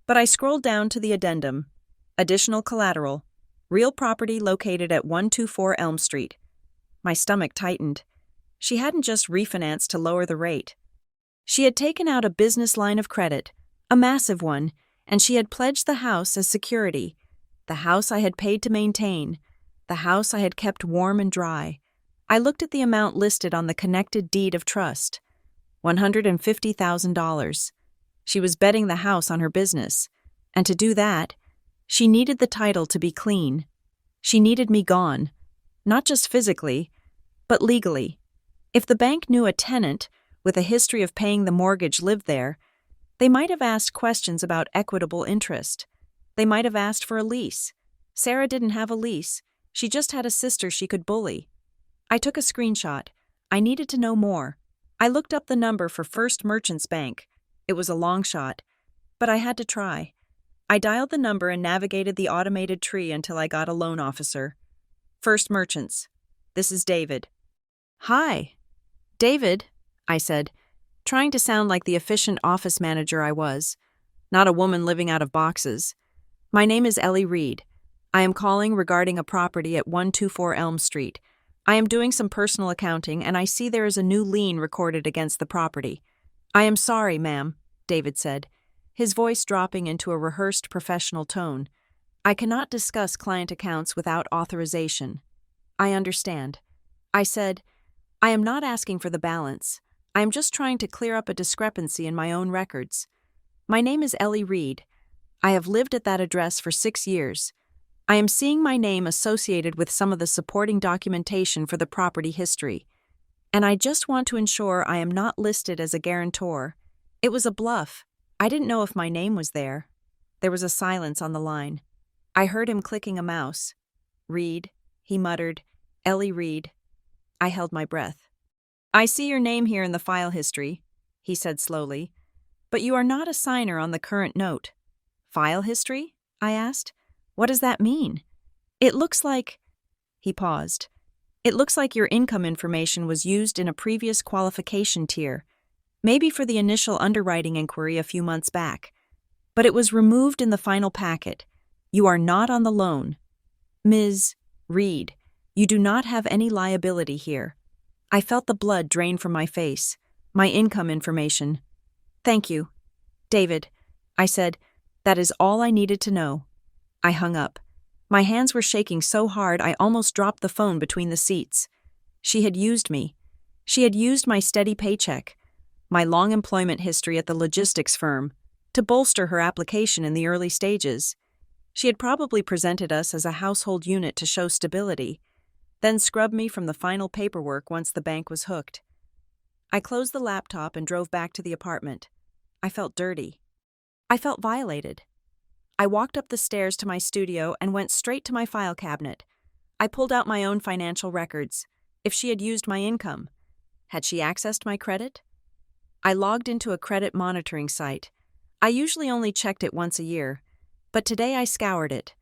But I scrolled down to the addendum. Additional collateral, real property located at 124 Elm Street. My stomach tightened. She hadn't just refinanced to lower the rate. She had taken out a business line of credit, a massive one, and she had pledged the house as security. The house I had paid to maintain. The house I had kept warm and dry. I looked at the amount listed on the connected deed of trust. $150,000. She was betting the house on her business. And to do that, she needed the title to be clean. She needed me gone. Not just physically, but legally. If the bank knew a tenant with a history of paying the mortgage lived there, they might have asked questions about equitable interest. They might have asked for a lease. Sarah didn't have a lease. She just had a sister she could bully. I took a screenshot. I needed to know more. I looked up the number for First Merchants Bank. It was a long shot, but I had to try. I dialed the number and navigated the automated tree until I got a loan officer. First Merchants. This is David. Hi. David, I said, trying to sound like the efficient office manager I was, not a woman living out of boxes. My name is Ellie Reed. I am calling regarding a property at 124 Elm Street. I am doing some personal accounting, and I see there is a new lien recorded against the property. I am sorry, ma'am, David said, his voice dropping into a rehearsed professional tone. I cannot discuss client accounts without authorization. I understand. I said, I am not asking for the balance. I am just trying to clear up a discrepancy in my own records. My name is Ellie Reed. I have lived at that address for 6 years. I am seeing my name associated with some of the supporting documentation for the property history, and I just want to ensure I am not listed as a guarantor. It was a bluff. I didn't know if my name was there. There was a silence on the line. I heard him clicking a mouse. Reed, he muttered. Ellie Reed. I held my breath. I see your name here in the file history, he said slowly, but you are not a signer on the current note. File history? I asked. What does that mean? It looks like... He paused. It looks like your income information was used in a previous qualification tier, maybe for the initial underwriting inquiry a few months back. But it was removed in the final packet. You are not on the loan. Ms. Reed, you do not have any liability here. I felt the blood drain from my face. My income information. Thank you. David, I said, that is all I needed to know. I hung up. My hands were shaking so hard I almost dropped the phone between the seats. She had used me. She had used my steady paycheck, my long employment history at the logistics firm, to bolster her application in the early stages. She had probably presented us as a household unit to show stability, then scrubbed me from the final paperwork once the bank was hooked. I closed the laptop and drove back to the apartment. I felt dirty. I felt violated. I walked up the stairs to my studio and went straight to my file cabinet. I pulled out my own financial records. If she had used my income, had she accessed my credit? I logged into a credit monitoring site. I usually only checked it once a year, but today I scoured it.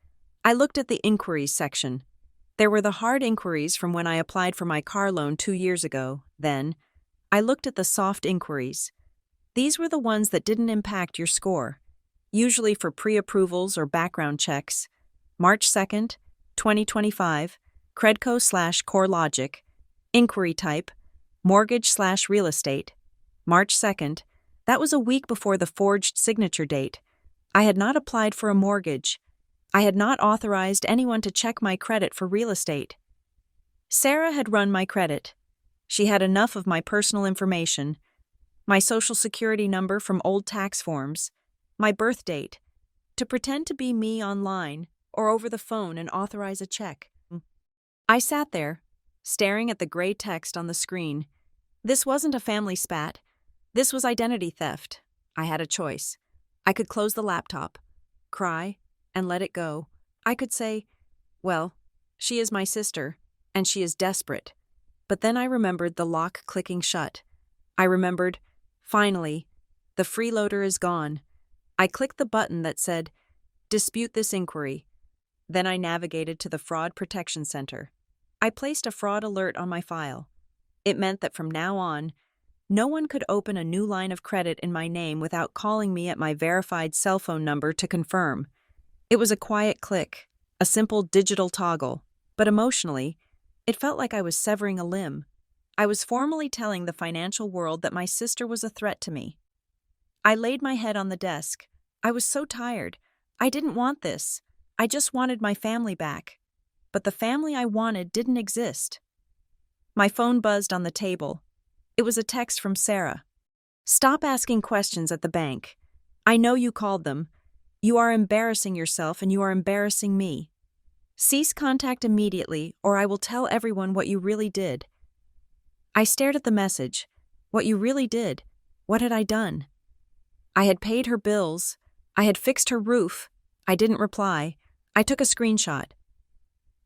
I looked at the inquiries section. There were the hard inquiries from when I applied for my car loan 2 years ago. Then, I looked at the soft inquiries. These were the ones that didn't impact your score, usually for pre-approvals or background checks. March 2nd, 2025, Credco/CoreLogic, inquiry type, mortgage/real estate. March 2nd, that was a week before the forged signature date. I had not applied for a mortgage. I had not authorized anyone to check my credit for real estate. Sarah had run my credit. She had enough of my personal information, my social security number from old tax forms, my birth date, to pretend to be me online or over the phone and authorize a check. I sat there, staring at the gray text on the screen. This wasn't a family spat. This was identity theft. I had a choice. I could close the laptop, cry, and let it go. I could say, well, she is my sister, and she is desperate. But then I remembered the lock clicking shut. I remembered, finally, the freeloader is gone. I clicked the button that said, dispute this inquiry. Then I navigated to the Fraud Protection Center. I placed a fraud alert on my file. It meant that from now on, no one could open a new line of credit in my name without calling me at my verified cell phone number to confirm. It was a quiet click, a simple digital toggle, but emotionally, it felt like I was severing a limb. I was formally telling the financial world that my sister was a threat to me. I laid my head on the desk. I was so tired. I didn't want this. I just wanted my family back. But the family I wanted didn't exist. My phone buzzed on the table. It was a text from Sarah. Stop asking questions at the bank. I know you called them. You are embarrassing yourself and you are embarrassing me. Cease contact immediately or I will tell everyone what you really did. I stared at the message. What you really did. What had I done? I had paid her bills. I had fixed her roof. I didn't reply. I took a screenshot.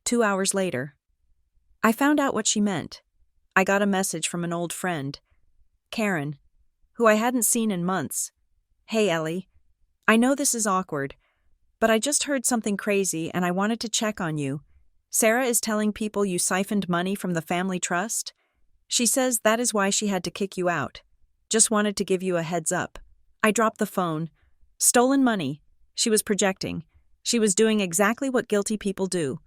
2 hours later, I found out what she meant. I got a message from an old friend, Karen, who I hadn't seen in months. Hey, Ellie. I know this is awkward, but I just heard something crazy and I wanted to check on you. Sarah is telling people you siphoned money from the family trust. She says that is why she had to kick you out. Just wanted to give you a heads up. I dropped the phone. Stolen money. She was projecting. She was doing exactly what guilty people do,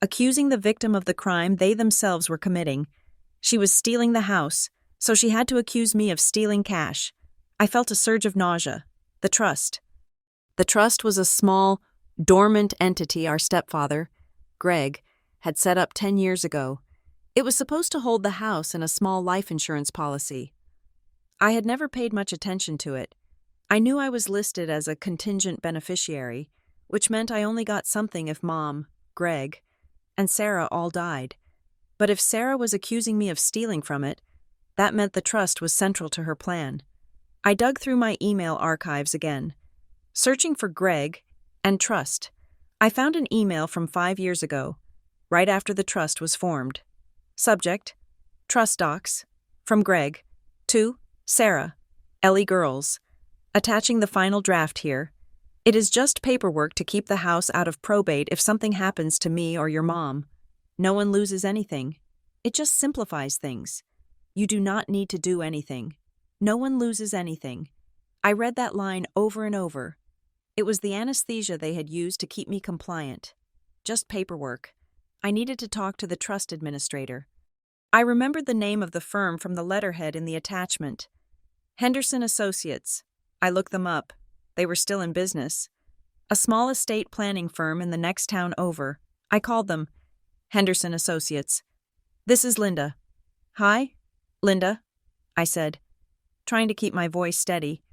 accusing the victim of the crime they themselves were committing. She was stealing the house, so she had to accuse me of stealing cash. I felt a surge of nausea. The trust. The trust was a small, dormant entity our stepfather, Greg, had set up 10 years ago. It was supposed to hold the house and a small life insurance policy. I had never paid much attention to it. I knew I was listed as a contingent beneficiary, which meant I only got something if Mom, Greg, and Sarah all died. But if Sarah was accusing me of stealing from it, that meant the trust was central to her plan. I dug through my email archives again, searching for Greg and trust. I found an email from 5 years ago, right after the trust was formed. Subject: Trust Docs. From Greg. To Sarah. Ellie Girls. Attaching the final draft here. It is just paperwork to keep the house out of probate if something happens to me or your mom. No one loses anything. It just simplifies things. You do not need to do anything. No one loses anything. I read that line over and over. It was the anesthesia they had used to keep me compliant. Just paperwork. I needed to talk to the trust administrator. I remembered the name of the firm from the letterhead in the attachment. Henderson Associates. I looked them up. They were still in business. A small estate planning firm in the next town over. I called them. Henderson Associates. This is Linda. Hi, Linda, I said, trying to keep my voice steady.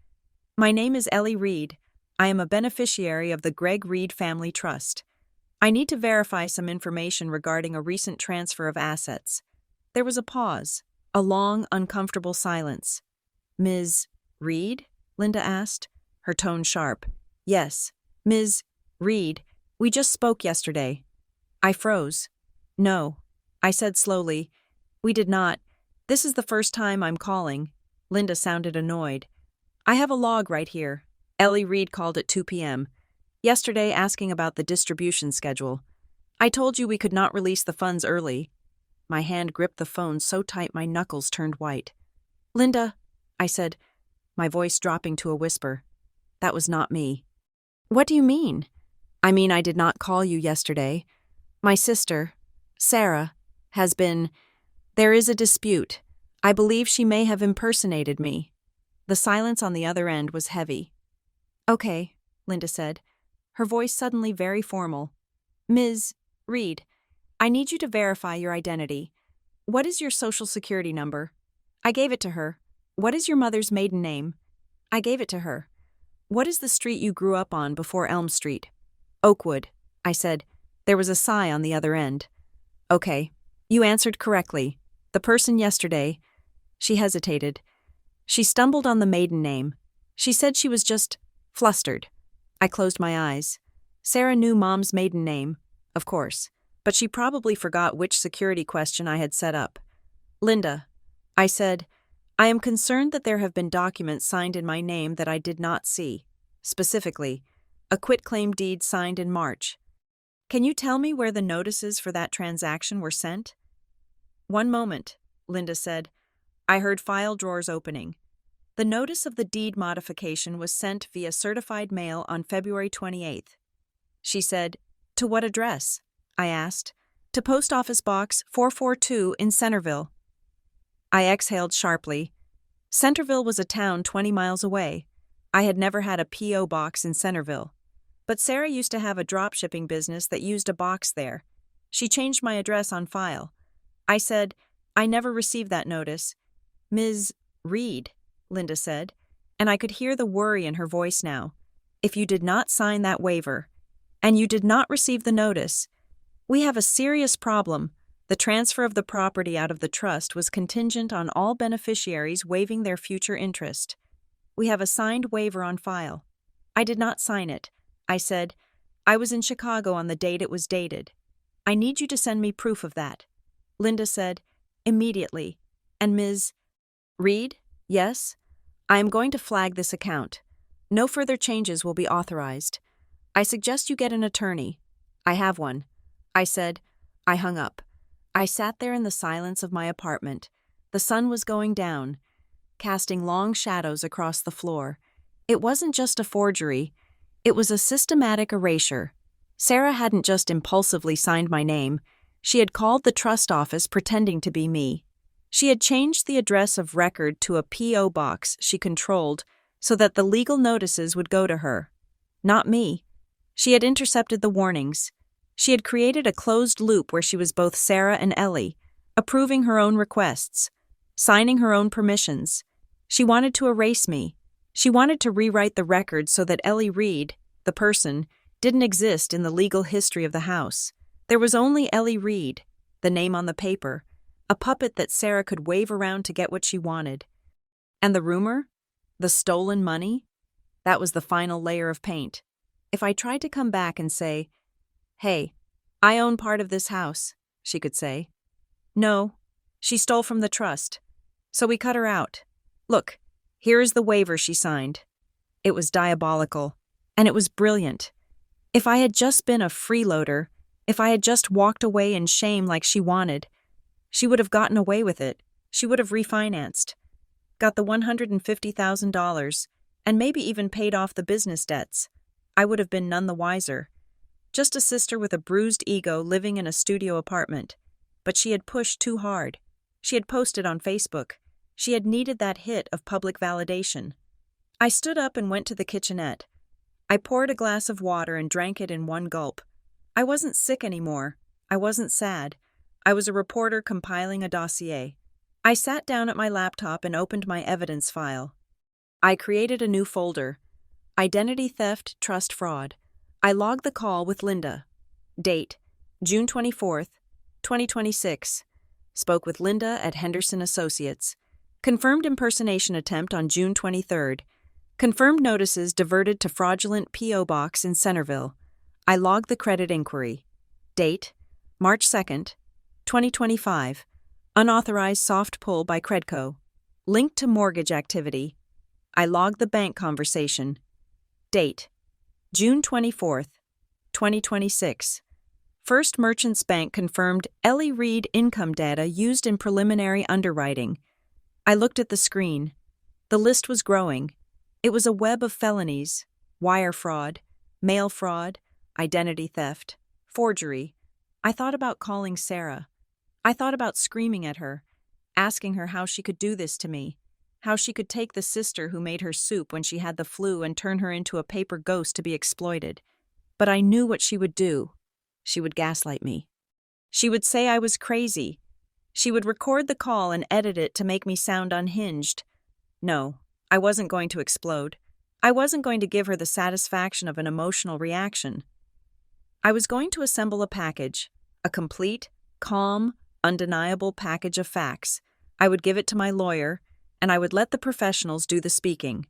My name is Ellie Reed. I am a beneficiary of the Greg Reed Family Trust. I need to verify some information regarding a recent transfer of assets. There was a pause, a long, uncomfortable silence. Ms. Reed? Linda asked, her tone sharp. Yes, Ms. Reed. We just spoke yesterday. I froze. No, I said slowly. We did not. This is the first time I'm calling. Linda sounded annoyed. I have a log right here. Ellie Reed called at 2 p.m. yesterday asking about the distribution schedule. I told you we could not release the funds early. My hand gripped the phone so tight my knuckles turned white. Linda, I said, my voice dropping to a whisper. That was not me. What do you mean? I mean I did not call you yesterday. My sister, Sarah, has been... There is a dispute. I believe she may have impersonated me. The silence on the other end was heavy. Okay, Linda said, her voice suddenly very formal. Ms. Reed, I need you to verify your identity. What is your social security number? I gave it to her. What is your mother's maiden name? I gave it to her. What is the street you grew up on before Elm Street? Oakwood, I said. There was a sigh on the other end. Okay, you answered correctly. The person yesterday. She hesitated. She stumbled on the maiden name. She said she was just flustered. I closed my eyes. Sarah knew Mom's maiden name, of course, but she probably forgot which security question I had set up. Linda, I said, I am concerned that there have been documents signed in my name that I did not see. Specifically, a quitclaim deed signed in March. Can you tell me where the notices for that transaction were sent? One moment, Linda said. I heard file drawers opening. The notice of the deed modification was sent via certified mail on February 28th. She said, to what address? I asked. To Post Office Box 442 in Centerville. I exhaled sharply. Centerville was a town 20 miles away. I had never had a P.O. box in Centerville. But Sarah used to have a drop-shipping business that used a box there. She changed my address on file. I said, I never received that notice. Ms. Reed, Linda said, and I could hear the worry in her voice now. If you did not sign that waiver, and you did not receive the notice, we have a serious problem. The transfer of the property out of the trust was contingent on all beneficiaries waiving their future interest. We have a signed waiver on file. I did not sign it. I said, I was in Chicago on the date it was dated. I need you to send me proof of that. Linda said, immediately. And Ms. Reed, yes? I am going to flag this account. No further changes will be authorized. I suggest you get an attorney. I have one. I said. I hung up. I sat there in the silence of my apartment. The sun was going down, casting long shadows across the floor. It wasn't just a forgery. It was a systematic erasure. Sarah hadn't just impulsively signed my name. She had called the trust office pretending to be me. She had changed the address of record to a P.O. box she controlled so that the legal notices would go to her. Not me. She had intercepted the warnings. She had created a closed loop where she was both Sarah and Ellie, approving her own requests, signing her own permissions. She wanted to erase me. She wanted to rewrite the record so that Ellie Reed, the person, didn't exist in the legal history of the house. There was only Ellie Reed, the name on the paper, a puppet that Sarah could wave around to get what she wanted. And the rumor? The stolen money? That was the final layer of paint. If I tried to come back and say, hey, I own part of this house, she could say. No, she stole from the trust. So we cut her out. Look, here is the waiver she signed. It was diabolical, and it was brilliant. If I had just been a freeloader, if I had just walked away in shame like she wanted, she would have gotten away with it. She would have refinanced, got the $150,000, and maybe even paid off the business debts. I would have been none the wiser. Just a sister with a bruised ego living in a studio apartment. But she had pushed too hard. She had posted on Facebook. She had needed that hit of public validation. I stood up and went to the kitchenette. I poured a glass of water and drank it in one gulp. I wasn't sick anymore. I wasn't sad. I was a reporter compiling a dossier. I sat down at my laptop and opened my evidence file. I created a new folder. Identity theft, trust fraud. I logged the call with Linda. Date, June 24th, 2026. Spoke with Linda at Henderson Associates. Confirmed impersonation attempt on June 23rd. Confirmed notices diverted to fraudulent P.O. box in Centerville. I logged the credit inquiry. Date, March 2nd, 2025. Unauthorized soft pull by Credco. Linked to mortgage activity. I logged the bank conversation. Date, June 24th, 2026. First Merchants Bank confirmed Ellie Reed income data used in preliminary underwriting. I looked at the screen. The list was growing. It was a web of felonies: wire fraud, mail fraud, identity theft, forgery. I thought about calling Sarah. I thought about screaming at her, asking her how she could do this to me, how she could take the sister who made her soup when she had the flu and turn her into a paper ghost to be exploited. But I knew what she would do. She would gaslight me. She would say I was crazy. She would record the call and edit it to make me sound unhinged. No, I wasn't going to explode. I wasn't going to give her the satisfaction of an emotional reaction. I was going to assemble a package, a complete, calm, undeniable package of facts. I would give it to my lawyer, and I would let the professionals do the speaking.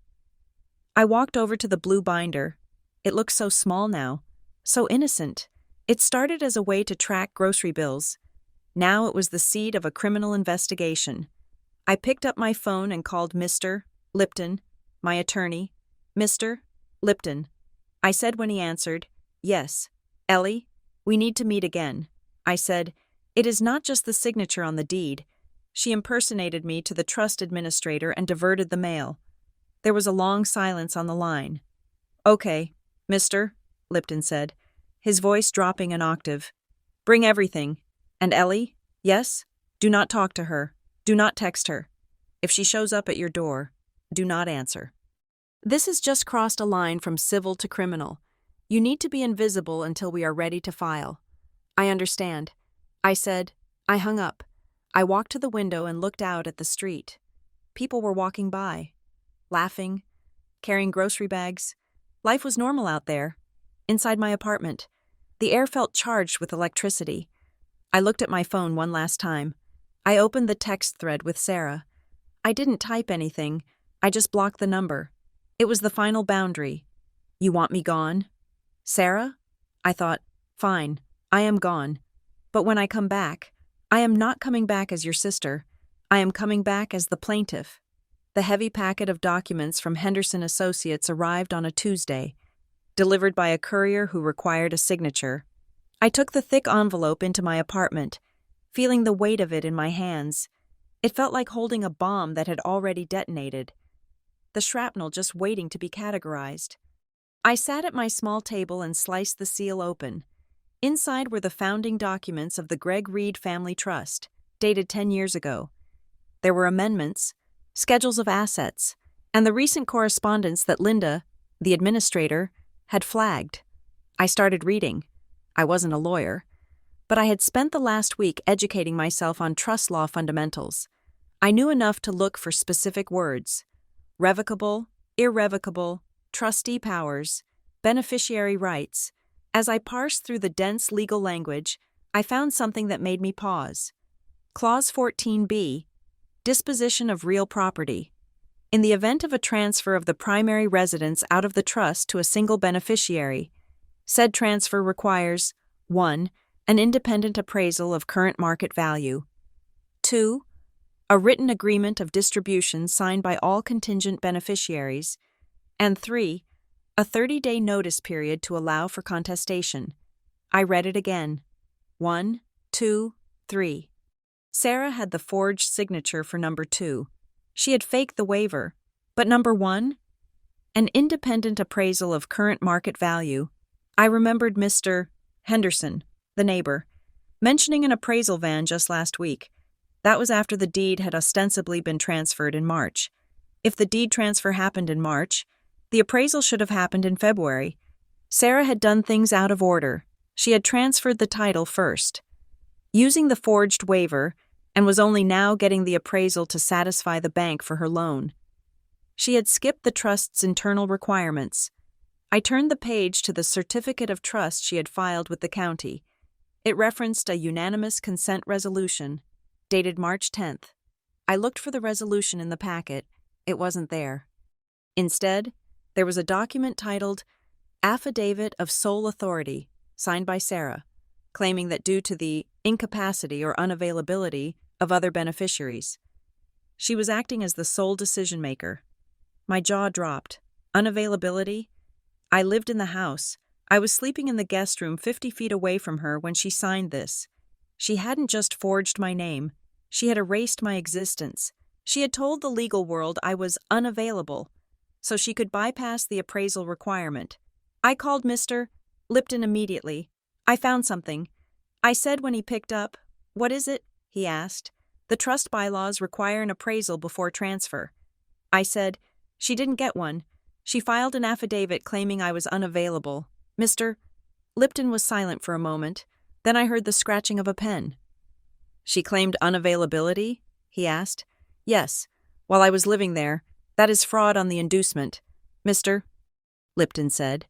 I walked over to the blue binder. It looked so small now, so innocent. It started as a way to track grocery bills. Now it was the seed of a criminal investigation. I picked up my phone and called Mr. Lipton, my attorney. Mr. Lipton. I said when he answered, "Yes, Ellie, we need to meet again." I said, "It is not just the signature on the deed." She impersonated me to the trust administrator and diverted the mail. There was a long silence on the line. "Okay, Mr. Lipton said, his voice dropping an octave. "Bring everything. And Ellie, yes? Do not talk to her. Do not text her. If she shows up at your door, do not answer. This has just crossed a line from civil to criminal. You need to be invisible until we are ready to file." "I understand," I said. I hung up. I walked to the window and looked out at the street. People were walking by, laughing, carrying grocery bags. Life was normal out there. Inside my apartment, the air felt charged with electricity. I looked at my phone one last time. I opened the text thread with Sarah. I didn't type anything. I just blocked the number. It was the final boundary. "You want me gone?" "Sarah?" I thought, "Fine, I am gone. But when I come back, I am not coming back as your sister. I am coming back as the plaintiff." The heavy packet of documents from Henderson Associates arrived on a Tuesday, delivered by a courier who required a signature. I took the thick envelope into my apartment, feeling the weight of it in my hands. It felt like holding a bomb that had already detonated, the shrapnel just waiting to be categorized. I sat at my small table and sliced the seal open. Inside were the founding documents of the Greg Reed Family Trust, dated 10 years ago. There were amendments, schedules of assets, and the recent correspondence that Linda, the administrator, had flagged. I started reading. I wasn't a lawyer, but I had spent the last week educating myself on trust law fundamentals. I knew enough to look for specific words: revocable, irrevocable, trustee powers, beneficiary rights. As I parsed through the dense legal language, I found something that made me pause. Clause 14b, disposition of real property. In the event of a transfer of the primary residence out of the trust to a single beneficiary, said transfer requires 1. An independent appraisal of current market value. 2. A written agreement of distribution signed by all contingent beneficiaries. And 3. A 30-day notice period to allow for contestation. I read it again. 1, 2, 3. Sarah had the forged signature for number 2. She had faked the waiver. But number 1? An independent appraisal of current market value. I remembered Mr. Henderson, the neighbor, mentioning an appraisal van just last week. That was after the deed had ostensibly been transferred in March. If the deed transfer happened in March, the appraisal should have happened in February. Sarah had done things out of order. She had transferred the title first, using the forged waiver, and was only now getting the appraisal to satisfy the bank for her loan. She had skipped the trust's internal requirements. I turned the page to the certificate of trust she had filed with the county. It referenced a unanimous consent resolution, dated March 10th. I looked for the resolution in the packet. It wasn't there. Instead, there was a document titled Affidavit of Sole Authority, signed by Sarah, claiming that due to the incapacity or unavailability of other beneficiaries, she was acting as the sole decision-maker. My jaw dropped. Unavailability? I lived in the house. I was sleeping in the guest room 50 feet away from her when she signed this. She hadn't just forged my name. She had erased my existence. She had told the legal world I was unavailable, so she could bypass the appraisal requirement. I called Mr. Lipton immediately. I found something. I said when he picked up, "What is it?" he asked. "The trust bylaws require an appraisal before transfer." I said, "She didn't get one. She filed an affidavit claiming I was unavailable." Mr. Lipton was silent for a moment. Then I heard the scratching of a pen. "She claimed unavailability?" he asked. "Yes. While I was living there. That is fraud on the inducement. Mister, Lipton said,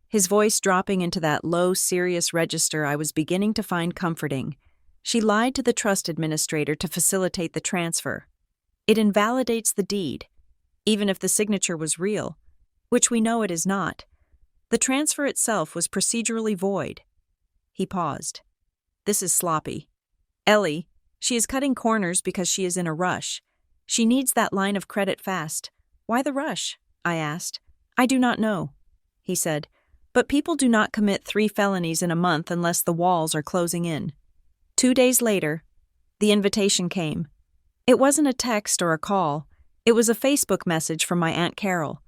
his voice dropping into that low, serious register I was beginning to find comforting. She lied to the trust administrator to facilitate the transfer. It invalidates the deed, even if the signature was real, which we know it is not. The transfer itself was procedurally void. He paused. This is sloppy. Ellie, she is cutting corners because she is in a rush. She needs that line of credit fast. Why the rush? I asked. I do not know, he said. But people do not commit 3 felonies in a month unless the walls are closing in. 2 days later, the invitation came. It wasn't a text or a call. It was a Facebook message from my Aunt Carol.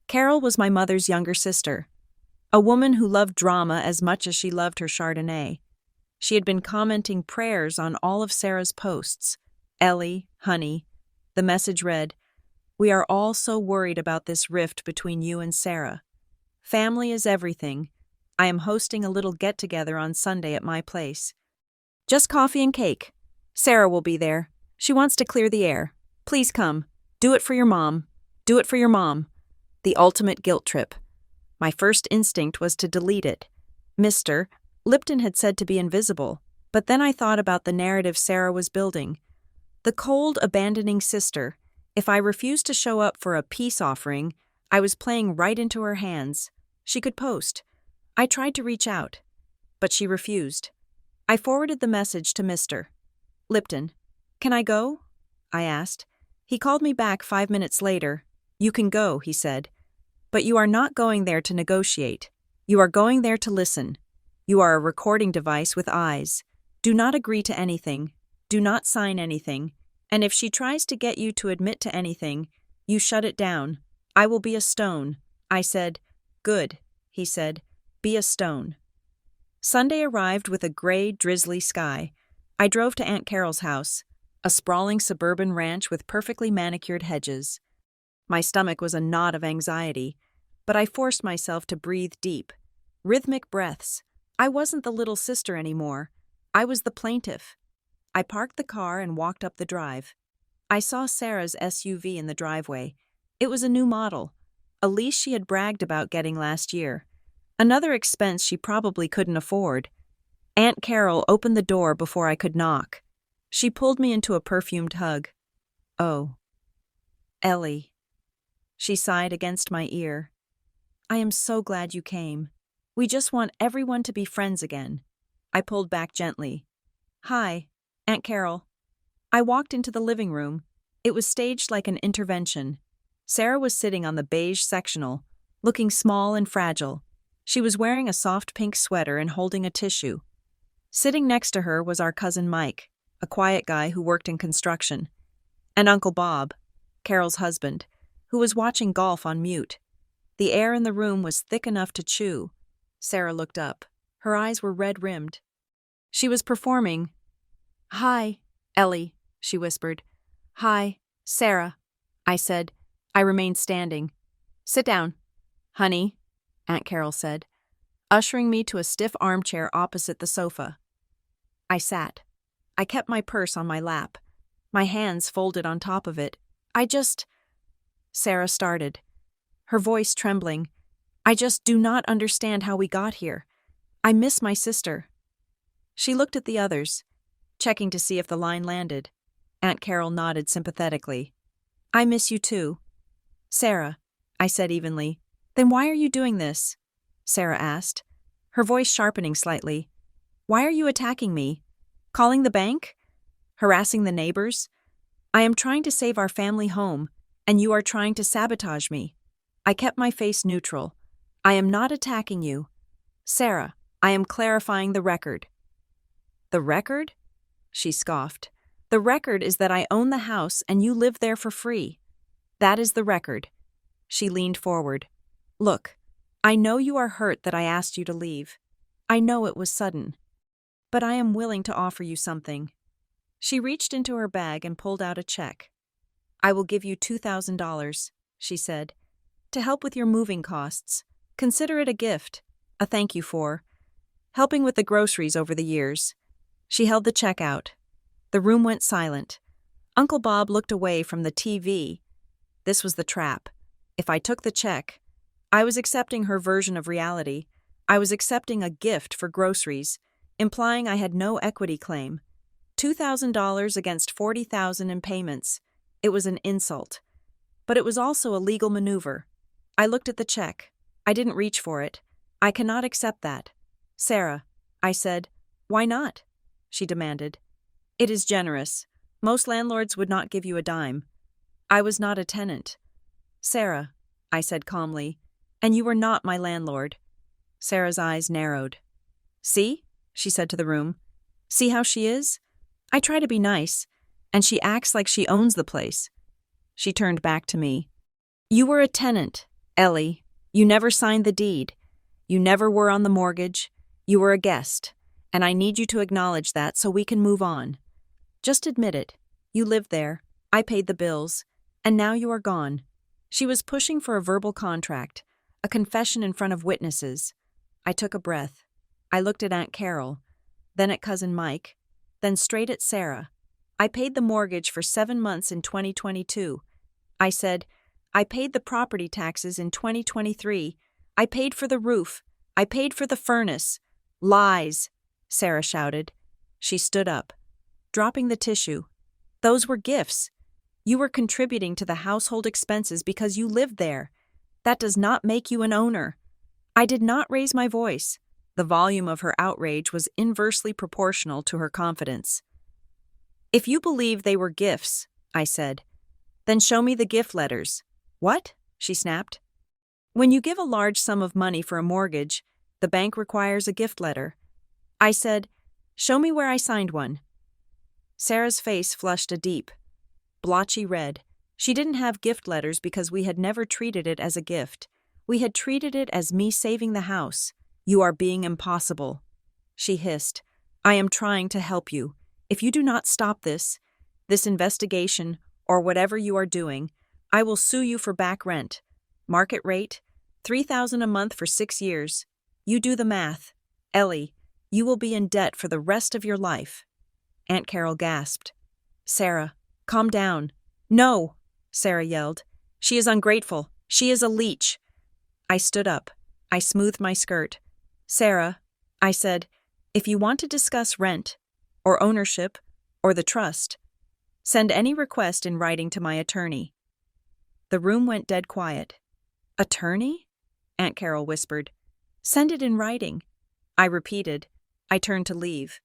Carol was my mother's younger sister, a woman who loved drama as much as she loved her Chardonnay. She had been commenting prayers on all of Sarah's posts. Ellie, honey. The message read, "We are all so worried about this rift between you and Sarah. Family is everything. I am hosting a little get-together on Sunday at my place. Just coffee and cake. Sarah will be there. She wants to clear the air. Please come. Do it for your mom. Do it for your mom." The ultimate guilt trip. My first instinct was to delete it. Mr. Lipton had said to be invisible, but then I thought about the narrative Sarah was building. The cold, abandoning sister. If I refused to show up for a peace offering, I was playing right into her hands. She could post. I tried to reach out, but she refused. I forwarded the message to Mr. Lipton. "Can I go?" I asked. He called me back 5 minutes later. "You can go," he said. "But you are not going there to negotiate. You are going there to listen. You are a recording device with eyes. Do not agree to anything. Do not sign anything. And if she tries to get you to admit to anything, you shut it down. I will be a stone." I said, "Good," he said. "Be a stone." Sunday arrived with a gray, drizzly sky. I drove to Aunt Carol's house, a sprawling suburban ranch with perfectly manicured hedges. My stomach was a knot of anxiety, but I forced myself to breathe deep. Rhythmic breaths. I wasn't the little sister anymore. I was the plaintiff. I parked the car and walked up the drive. I saw Sarah's SUV in the driveway. It was a new model, a lease she had bragged about getting last year. Another expense she probably couldn't afford. Aunt Carol opened the door before I could knock. She pulled me into a perfumed hug. "Oh, Ellie." She sighed against my ear. "I am so glad you came. We just want everyone to be friends again." I pulled back gently. "Hi, Aunt Carol." I walked into the living room. It was staged like an intervention. Sarah was sitting on the beige sectional, looking small and fragile. She was wearing a soft pink sweater and holding a tissue. Sitting next to her was our cousin Mike, a quiet guy who worked in construction, and Uncle Bob, Carol's husband, who was watching golf on mute. The air in the room was thick enough to chew. Sarah looked up. Her eyes were red-rimmed. She was performing. "Hi, Ellie," she whispered. "Hi, Sarah," I said. I remained standing. "Sit down, honey," Aunt Carol said, ushering me to a stiff armchair opposite the sofa. I sat. I kept my purse on my lap, my hands folded on top of it. Sarah started, her voice trembling. "I just do not understand how we got here. I miss my sister." She looked at the others, checking to see if the line landed. Aunt Carol nodded sympathetically. "I miss you too." "Sarah," I said evenly. "Then why are you doing this?" Sarah asked, her voice sharpening slightly. "Why are you attacking me? Calling the bank? Harassing the neighbors? I am trying to save our family home, and you are trying to sabotage me." I kept my face neutral. "I am not attacking you. Sarah, I am clarifying the record." "The record?" She scoffed. "The record is that I own the house and you live there for free. That is the record." She leaned forward. "Look, I know you are hurt that I asked you to leave. I know it was sudden. But I am willing to offer you something." She reached into her bag and pulled out a check. "I will give you $2,000, she said, "to help with your moving costs. Consider it a gift, a thank you for helping with the groceries over the years." She held the check out. The room went silent. Uncle Bob looked away from the TV. This was the trap. If I took the check, I was accepting her version of reality. I was accepting a gift for groceries, implying I had no equity claim. $2,000 against $40,000 in payments. It was an insult. But it was also a legal maneuver. I looked at the check. I didn't reach for it. I cannot accept that. Sarah, I said. Why not? She demanded. It is generous. Most landlords would not give you a dime. I was not a tenant. Sarah, I said calmly, and you were not my landlord. Sarah's eyes narrowed. See? She said to the room. See how she is? I try to be nice, and she acts like she owns the place. She turned back to me. You were a tenant, Ellie. You never signed the deed. You never were on the mortgage. You were a guest, and I need you to acknowledge that so we can move on. Just admit it. You lived there. I paid the bills, and now you are gone. She was pushing for a verbal contract, a confession in front of witnesses. I took a breath. I looked at Aunt Carol, then at Cousin Mike, then straight at Sarah. I paid the mortgage for 7 months in 2022. I said, I paid the property taxes in 2023. I paid for the roof. I paid for the furnace. Lies, Sarah shouted. She stood up, dropping the tissue. Those were gifts. You were contributing to the household expenses because you lived there. That does not make you an owner. I did not raise my voice. The volume of her outrage was inversely proportional to her confidence. If you believe they were gifts, I said, then show me the gift letters. What? She snapped. When you give a large sum of money for a mortgage, the bank requires a gift letter. I said, show me where I signed one. Sarah's face flushed a deep, blotchy red. She didn't have gift letters because we had never treated it as a gift. We had treated it as me saving the house. You are being impossible. She hissed. I am trying to help you. If you do not stop this investigation, or whatever you are doing, I will sue you for back rent. Market rate, $3,000 a month for 6 years. You do the math. Ellie, you will be in debt for the rest of your life. Aunt Carol gasped. Sarah, calm down. No, Sarah yelled. She is ungrateful. She is a leech. I stood up. I smoothed my skirt. Sarah, I said, if you want to discuss rent, or ownership, or the trust, send any request in writing to my attorney. The room went dead quiet. Attorney? Aunt Carol whispered. Send it in writing. I repeated. I turned to leave.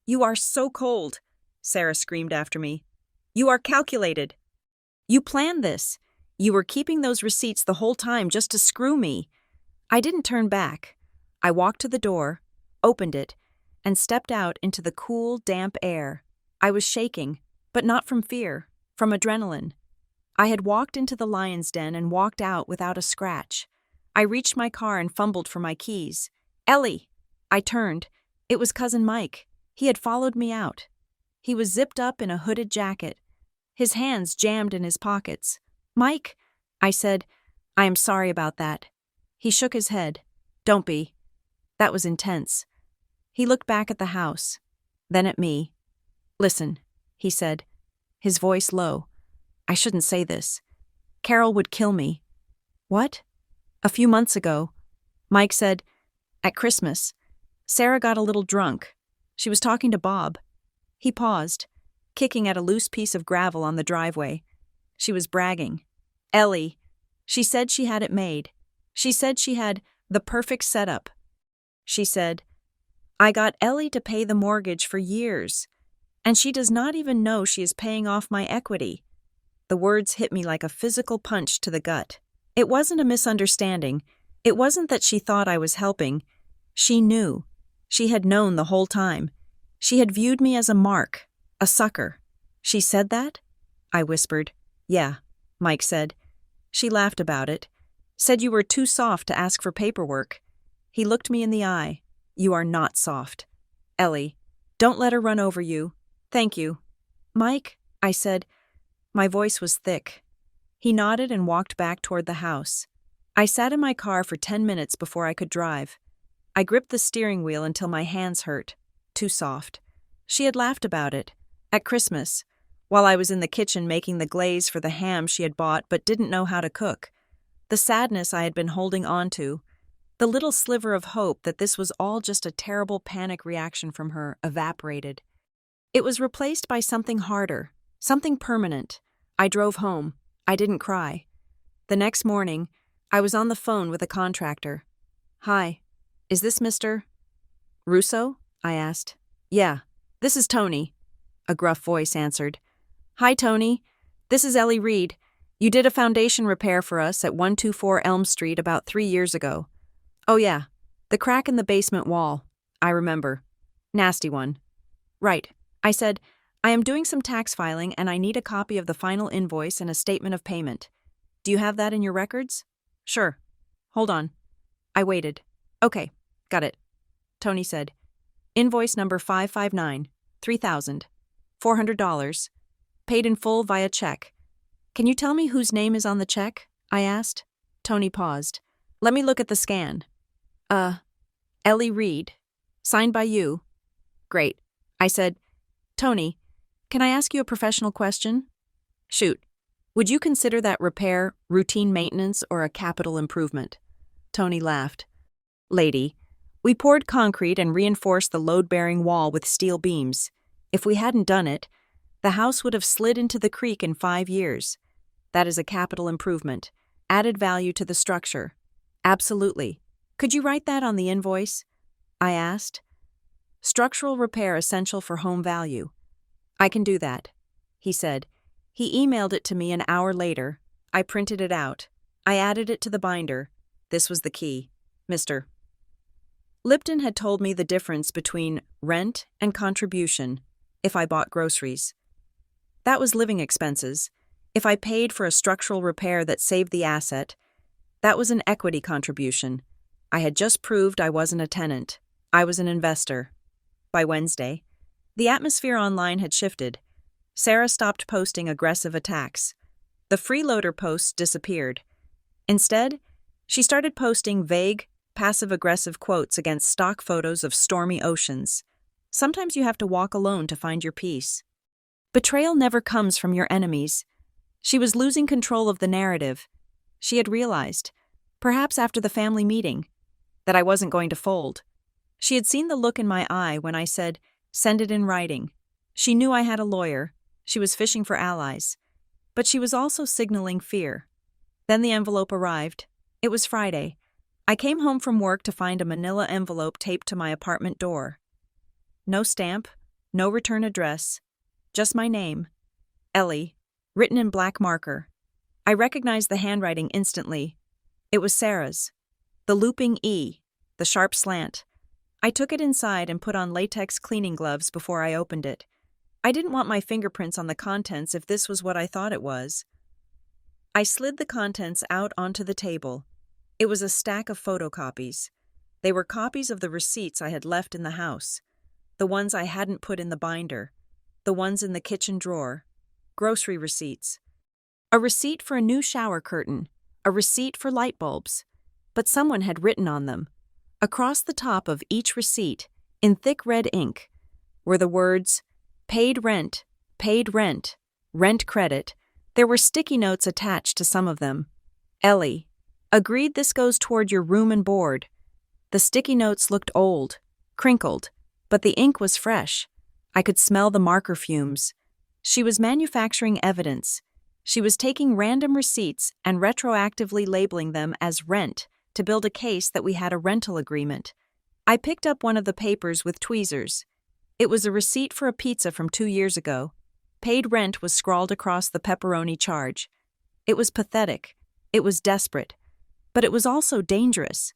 You are so cold, Sarah screamed after me. You are calculated. You planned this. You were keeping those receipts the whole time just to screw me. I didn't turn back. I walked to the door, opened it, and stepped out into the cool, damp air. I was shaking, but not from fear, from adrenaline. I had walked into the lion's den and walked out without a scratch. I reached my car and fumbled for my keys. Ellie! I turned. It was Cousin Mike. He had followed me out. He was zipped up in a hooded jacket, his hands jammed in his pockets. Mike, I said, I am sorry about that. He shook his head. Don't be. That was intense. He looked back at the house, then at me. Listen, he said, his voice low. I shouldn't say this. Carol would kill me. What? A few months ago, Mike said, at Christmas, Sarah got a little drunk. She was talking to Bob. He paused, kicking at a loose piece of gravel on the driveway. She was bragging. Ellie. She said she had it made. She said she had the perfect setup. She said, I got Ellie to pay the mortgage for years, and she does not even know she is paying off my equity. The words hit me like a physical punch to the gut. It wasn't a misunderstanding. It wasn't that she thought I was helping. She knew. She had known the whole time. She had viewed me as a mark, a sucker. She said that? I whispered. Yeah, Mike said. She laughed about it. Said you were too soft to ask for paperwork. He looked me in the eye. You are not soft. Ellie, don't let her run over you. Thank you. Mike, I said. My voice was thick. He nodded and walked back toward the house. I sat in my car for 10 minutes before I could drive. I gripped the steering wheel until my hands hurt. Too soft. She had laughed about it. At Christmas, while I was in the kitchen making the glaze for the ham she had bought but didn't know how to cook. The sadness I had been holding on to, the little sliver of hope that this was all just a terrible panic reaction from her, evaporated. It was replaced by something harder, something permanent. I drove home. I didn't cry. The next morning, I was on the phone with a contractor. "Hi, is this Mr. Russo?" I asked. "Yeah, this is Tony," a gruff voice answered. "Hi, Tony. This is Ellie Reed. You did a foundation repair for us at 124 Elm Street about 3 years ago. Oh yeah, the crack in the basement wall. I remember. Nasty one." "Right," I said. "I am doing some tax filing and I need a copy of the final invoice and a statement of payment. Do you have that in your records?" "Sure. Hold on." I waited. "Okay, got it." Tony said, "Invoice number 559, $3,400, paid in full via check. Can you tell me whose name is on the check?" I asked. Tony paused. "Let me look at the scan. Ellie Reed. Signed by you." "Great." I said. "Tony, can I ask you a professional question?" "Shoot. Would you consider that repair routine maintenance or a capital improvement?" Tony laughed. "Lady, we poured concrete and reinforced the load-bearing wall with steel beams. If we hadn't done it, the house would have slid into the creek in 5 years. That is a capital improvement, added value to the structure. Absolutely. Could you write that on the invoice?" I asked. "Structural repair essential for home value." "I can do that," he said. He emailed it to me an hour later. I printed it out. I added it to the binder. This was the key. Mr. Lipton had told me the difference between rent and contribution if I bought groceries. That was living expenses. If I paid for a structural repair that saved the asset, that was an equity contribution. I had just proved I wasn't a tenant. I was an investor. By Wednesday, the atmosphere online had shifted. Sarah stopped posting aggressive attacks. The freeloader posts disappeared. Instead, she started posting vague, passive-aggressive quotes against stock photos of stormy oceans. Sometimes you have to walk alone to find your peace. Betrayal never comes from your enemies. She was losing control of the narrative. She had realized, perhaps after the family meeting, that I wasn't going to fold. She had seen the look in my eye when I said, "Send it in writing." She knew I had a lawyer. She was fishing for allies. But she was also signaling fear. Then the envelope arrived. It was Friday. I came home from work to find a manila envelope taped to my apartment door. No stamp, no return address, just my name, Ellie, written in black marker. I recognized the handwriting instantly. It was Sarah's. The looping E, the sharp slant. I took it inside and put on latex cleaning gloves before I opened it. I didn't want my fingerprints on the contents if this was what I thought it was. I slid the contents out onto the table. It was a stack of photocopies. They were copies of the receipts I had left in the house, the ones I hadn't put in the binder, the ones in the kitchen drawer, grocery receipts. A receipt for a new shower curtain, a receipt for light bulbs. But someone had written on them. Across the top of each receipt, in thick red ink, were the words, paid rent, rent credit. There were sticky notes attached to some of them. Ellie, agreed this goes toward your room and board. The sticky notes looked old, crinkled, but the ink was fresh. I could smell the marker fumes. She was manufacturing evidence. She was taking random receipts and retroactively labeling them as rent to build a case that we had a rental agreement. I picked up one of the papers with tweezers. It was a receipt for a pizza from 2 years ago. Paid rent was scrawled across the pepperoni charge. It was pathetic. It was desperate. But it was also dangerous.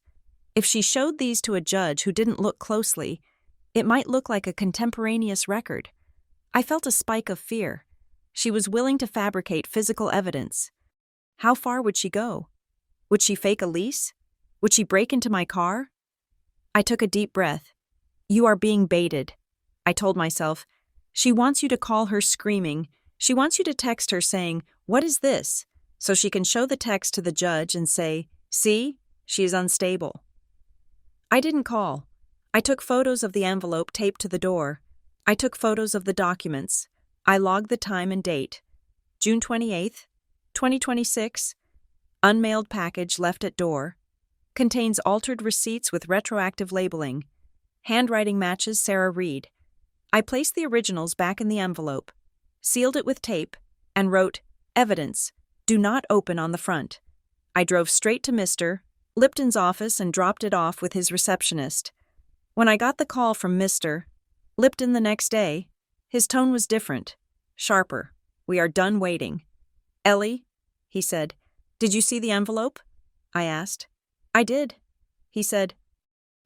If she showed these to a judge who didn't look closely, it might look like a contemporaneous record. I felt a spike of fear. She was willing to fabricate physical evidence. How far would she go? Would she fake a lease? Would she break into my car? I took a deep breath. You are being baited, I told myself. She wants you to call her screaming. She wants you to text her saying, "What is this?" so she can show the text to the judge and say, "See, she is unstable." I didn't call. I took photos of the envelope taped to the door. I took photos of the documents. I logged the time and date. June 28th, 2026. Unmailed package left at door. Contains altered receipts with retroactive labeling. Handwriting matches Sarah Reed. I placed the originals back in the envelope, sealed it with tape, and wrote, "Evidence. Do not open" on the front. I drove straight to Mr. Lipton's office and dropped it off with his receptionist. When I got the call from Mr. Lipton the next day, his tone was different, sharper. "We are done waiting." "Ellie," he said, "did you see the envelope?" I asked. "I did," he said.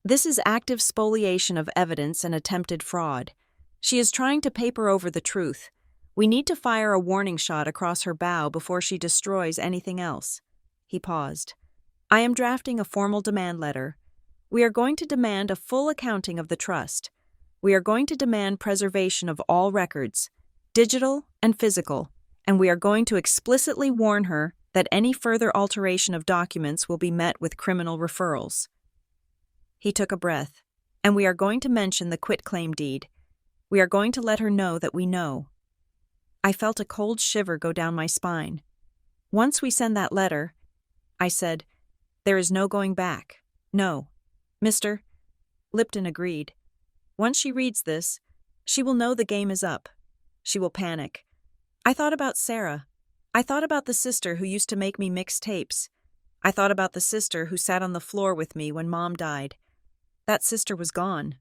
"This is active spoliation of evidence and attempted fraud. She is trying to paper over the truth. We need to fire a warning shot across her bow before she destroys anything else." He paused. "I am drafting a formal demand letter. We are going to demand a full accounting of the trust. We are going to demand preservation of all records, digital and physical, and we are going to explicitly warn her that any further alteration of documents will be met with criminal referrals." He took a breath. "And we are going to mention the quitclaim deed. We are going to let her know that we know." I felt a cold shiver go down my spine. "Once we send that letter," I said, "there is no going back. No." Mr. Lipton agreed. "Once she reads this, she will know the game is up. She will panic." I thought about Sarah. I thought about the sister who used to make me mix tapes. I thought about the sister who sat on the floor with me when Mom died. That sister was gone.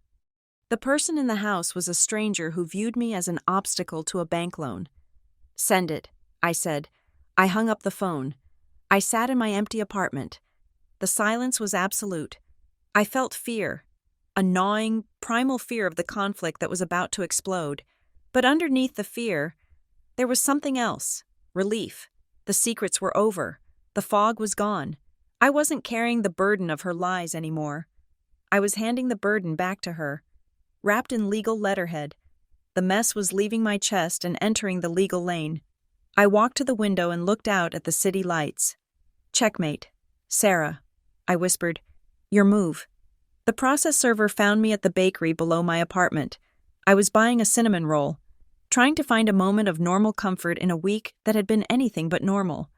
The person in the house was a stranger who viewed me as an obstacle to a bank loan. "Send it," I said. I hung up the phone. I sat in my empty apartment. The silence was absolute. I felt fear, a gnawing, primal fear of the conflict that was about to explode. But underneath the fear, there was something else. Relief. The secrets were over. The fog was gone. I wasn't carrying the burden of her lies anymore. I was handing the burden back to her, wrapped in legal letterhead. The mess was leaving my chest and entering the legal lane. I walked to the window and looked out at the city lights. "Checkmate. Sarah," I whispered. "Your move." The process server found me at the bakery below my apartment. I was buying a cinnamon roll, trying to find a moment of normal comfort in a week that had been anything but normal.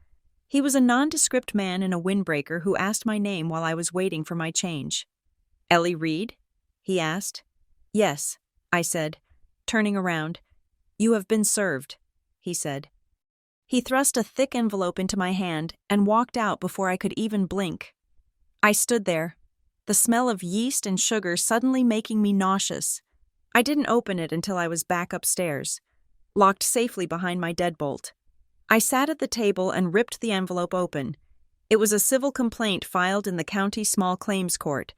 He was a nondescript man in a windbreaker who asked my name while I was waiting for my change. "Ellie Reed?" he asked. "Yes," I said, turning around. "You have been served," he said. He thrust a thick envelope into my hand and walked out before I could even blink. I stood there, the smell of yeast and sugar suddenly making me nauseous. I didn't open it until I was back upstairs, locked safely behind my deadbolt. I sat at the table and ripped the envelope open. It was a civil complaint filed in the county small claims court,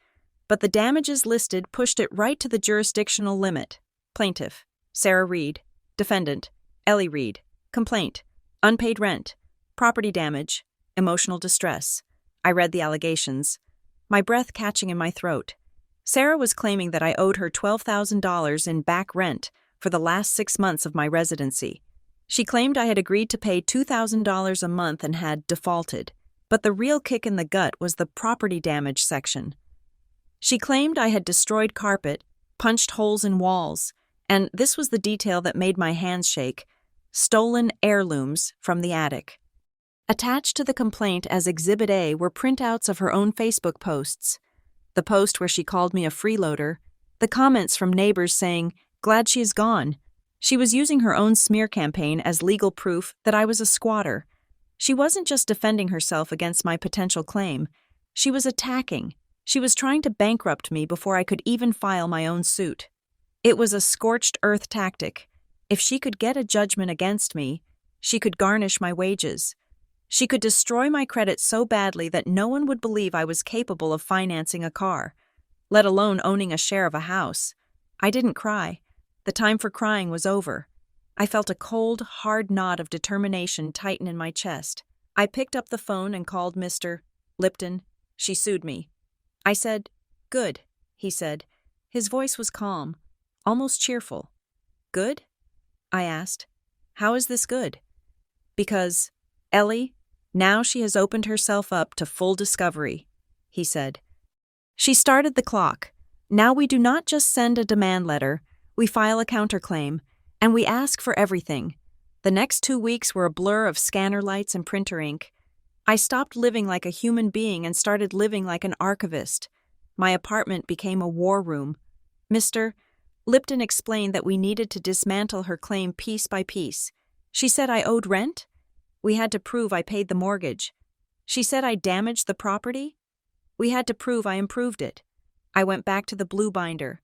but the damages listed pushed it right to the jurisdictional limit. Plaintiff, Sarah Reed. Defendant, Ellie Reed. Complaint, unpaid rent, property damage, emotional distress. I read the allegations, my breath catching in my throat. Sarah was claiming that I owed her $12,000 in back rent for the last 6 months of my residency. She claimed I had agreed to pay $2,000 a month and had defaulted, but the real kick in the gut was the property damage section. She claimed I had destroyed carpet, punched holes in walls, and this was the detail that made my hands shake, stolen heirlooms from the attic. Attached to the complaint as Exhibit A were printouts of her own Facebook posts. The post where she called me a freeloader, the comments from neighbors saying, "Glad she is gone." She was using her own smear campaign as legal proof that I was a squatter. She wasn't just defending herself against my potential claim. She was attacking. She was trying to bankrupt me before I could even file my own suit. It was a scorched earth tactic. If she could get a judgment against me, she could garnish my wages. She could destroy my credit so badly that no one would believe I was capable of financing a car, let alone owning a share of a house. I didn't cry. The time for crying was over. I felt a cold, hard knot of determination tighten in my chest. I picked up the phone and called Mr. Lipton. She sued me. I said, "Good," he said. His voice was calm, almost cheerful. "Good?" I asked. "How is this good?" "Because, Ellie, now she has opened herself up to full discovery," he said. "She started the clock. Now we do not just send a demand letter, we file a counterclaim, and we ask for everything. The next 2 weeks were a blur of scanner lights and printer ink. I stopped living like a human being and started living like an archivist. My apartment became a war room. Mr. Lipton explained that we needed to dismantle her claim piece by piece. She said I owed rent. We had to prove I paid the mortgage. She said I damaged the property. We had to prove I improved it. I went back to the blue binder.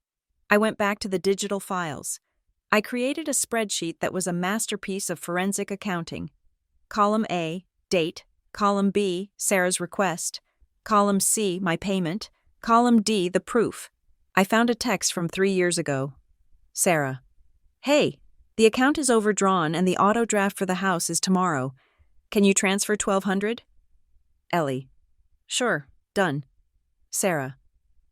I went back to the digital files. I created a spreadsheet that was a masterpiece of forensic accounting. Column A, date. Column B, Sarah's request. Column C, my payment. Column D, the proof. I found a text from 3 years ago. Sarah. Hey, the account is overdrawn and the auto draft for the house is tomorrow. Can you transfer $1,200? Ellie. Sure, done. Sarah.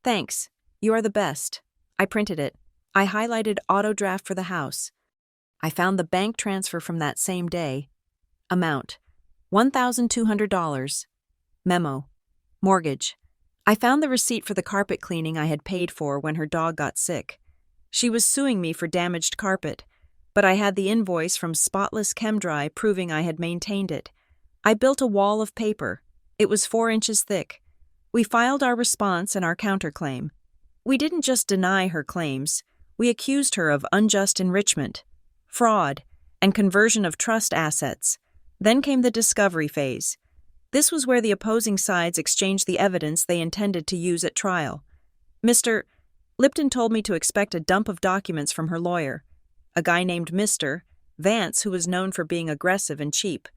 Thanks. You are the best. I printed it. I highlighted auto draft for the house. I found the bank transfer from that same day. Amount: $1,200. Memo: mortgage. I found the receipt for the carpet cleaning I had paid for when her dog got sick. She was suing me for damaged carpet, but I had the invoice from Spotless ChemDry proving I had maintained it. I built a wall of paper. It was 4 inches thick. We filed our response and our counterclaim. We didn't just deny her claims, we accused her of unjust enrichment, fraud, and conversion of trust assets. Then came the discovery phase. This was where the opposing sides exchanged the evidence they intended to use at trial. Mr. Lipton told me to expect a dump of documents from her lawyer, a guy named Mr. Vance who was known for being aggressive and cheap.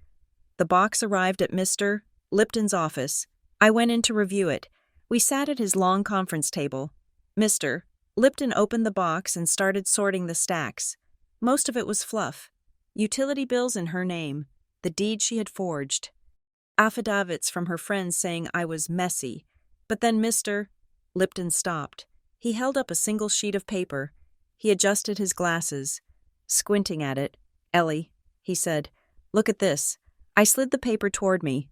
The box arrived at Mr. Lipton's office. I went in to review it. We sat at his long conference table. Mr. Lipton opened the box and started sorting the stacks. Most of it was fluff. Utility bills in her name, the deed she had forged. Affidavits from her friends saying I was messy. But then Mr. Lipton stopped. He held up a single sheet of paper. He adjusted his glasses. Squinting at it, Ellie, he said, look at this. I slid the paper toward me.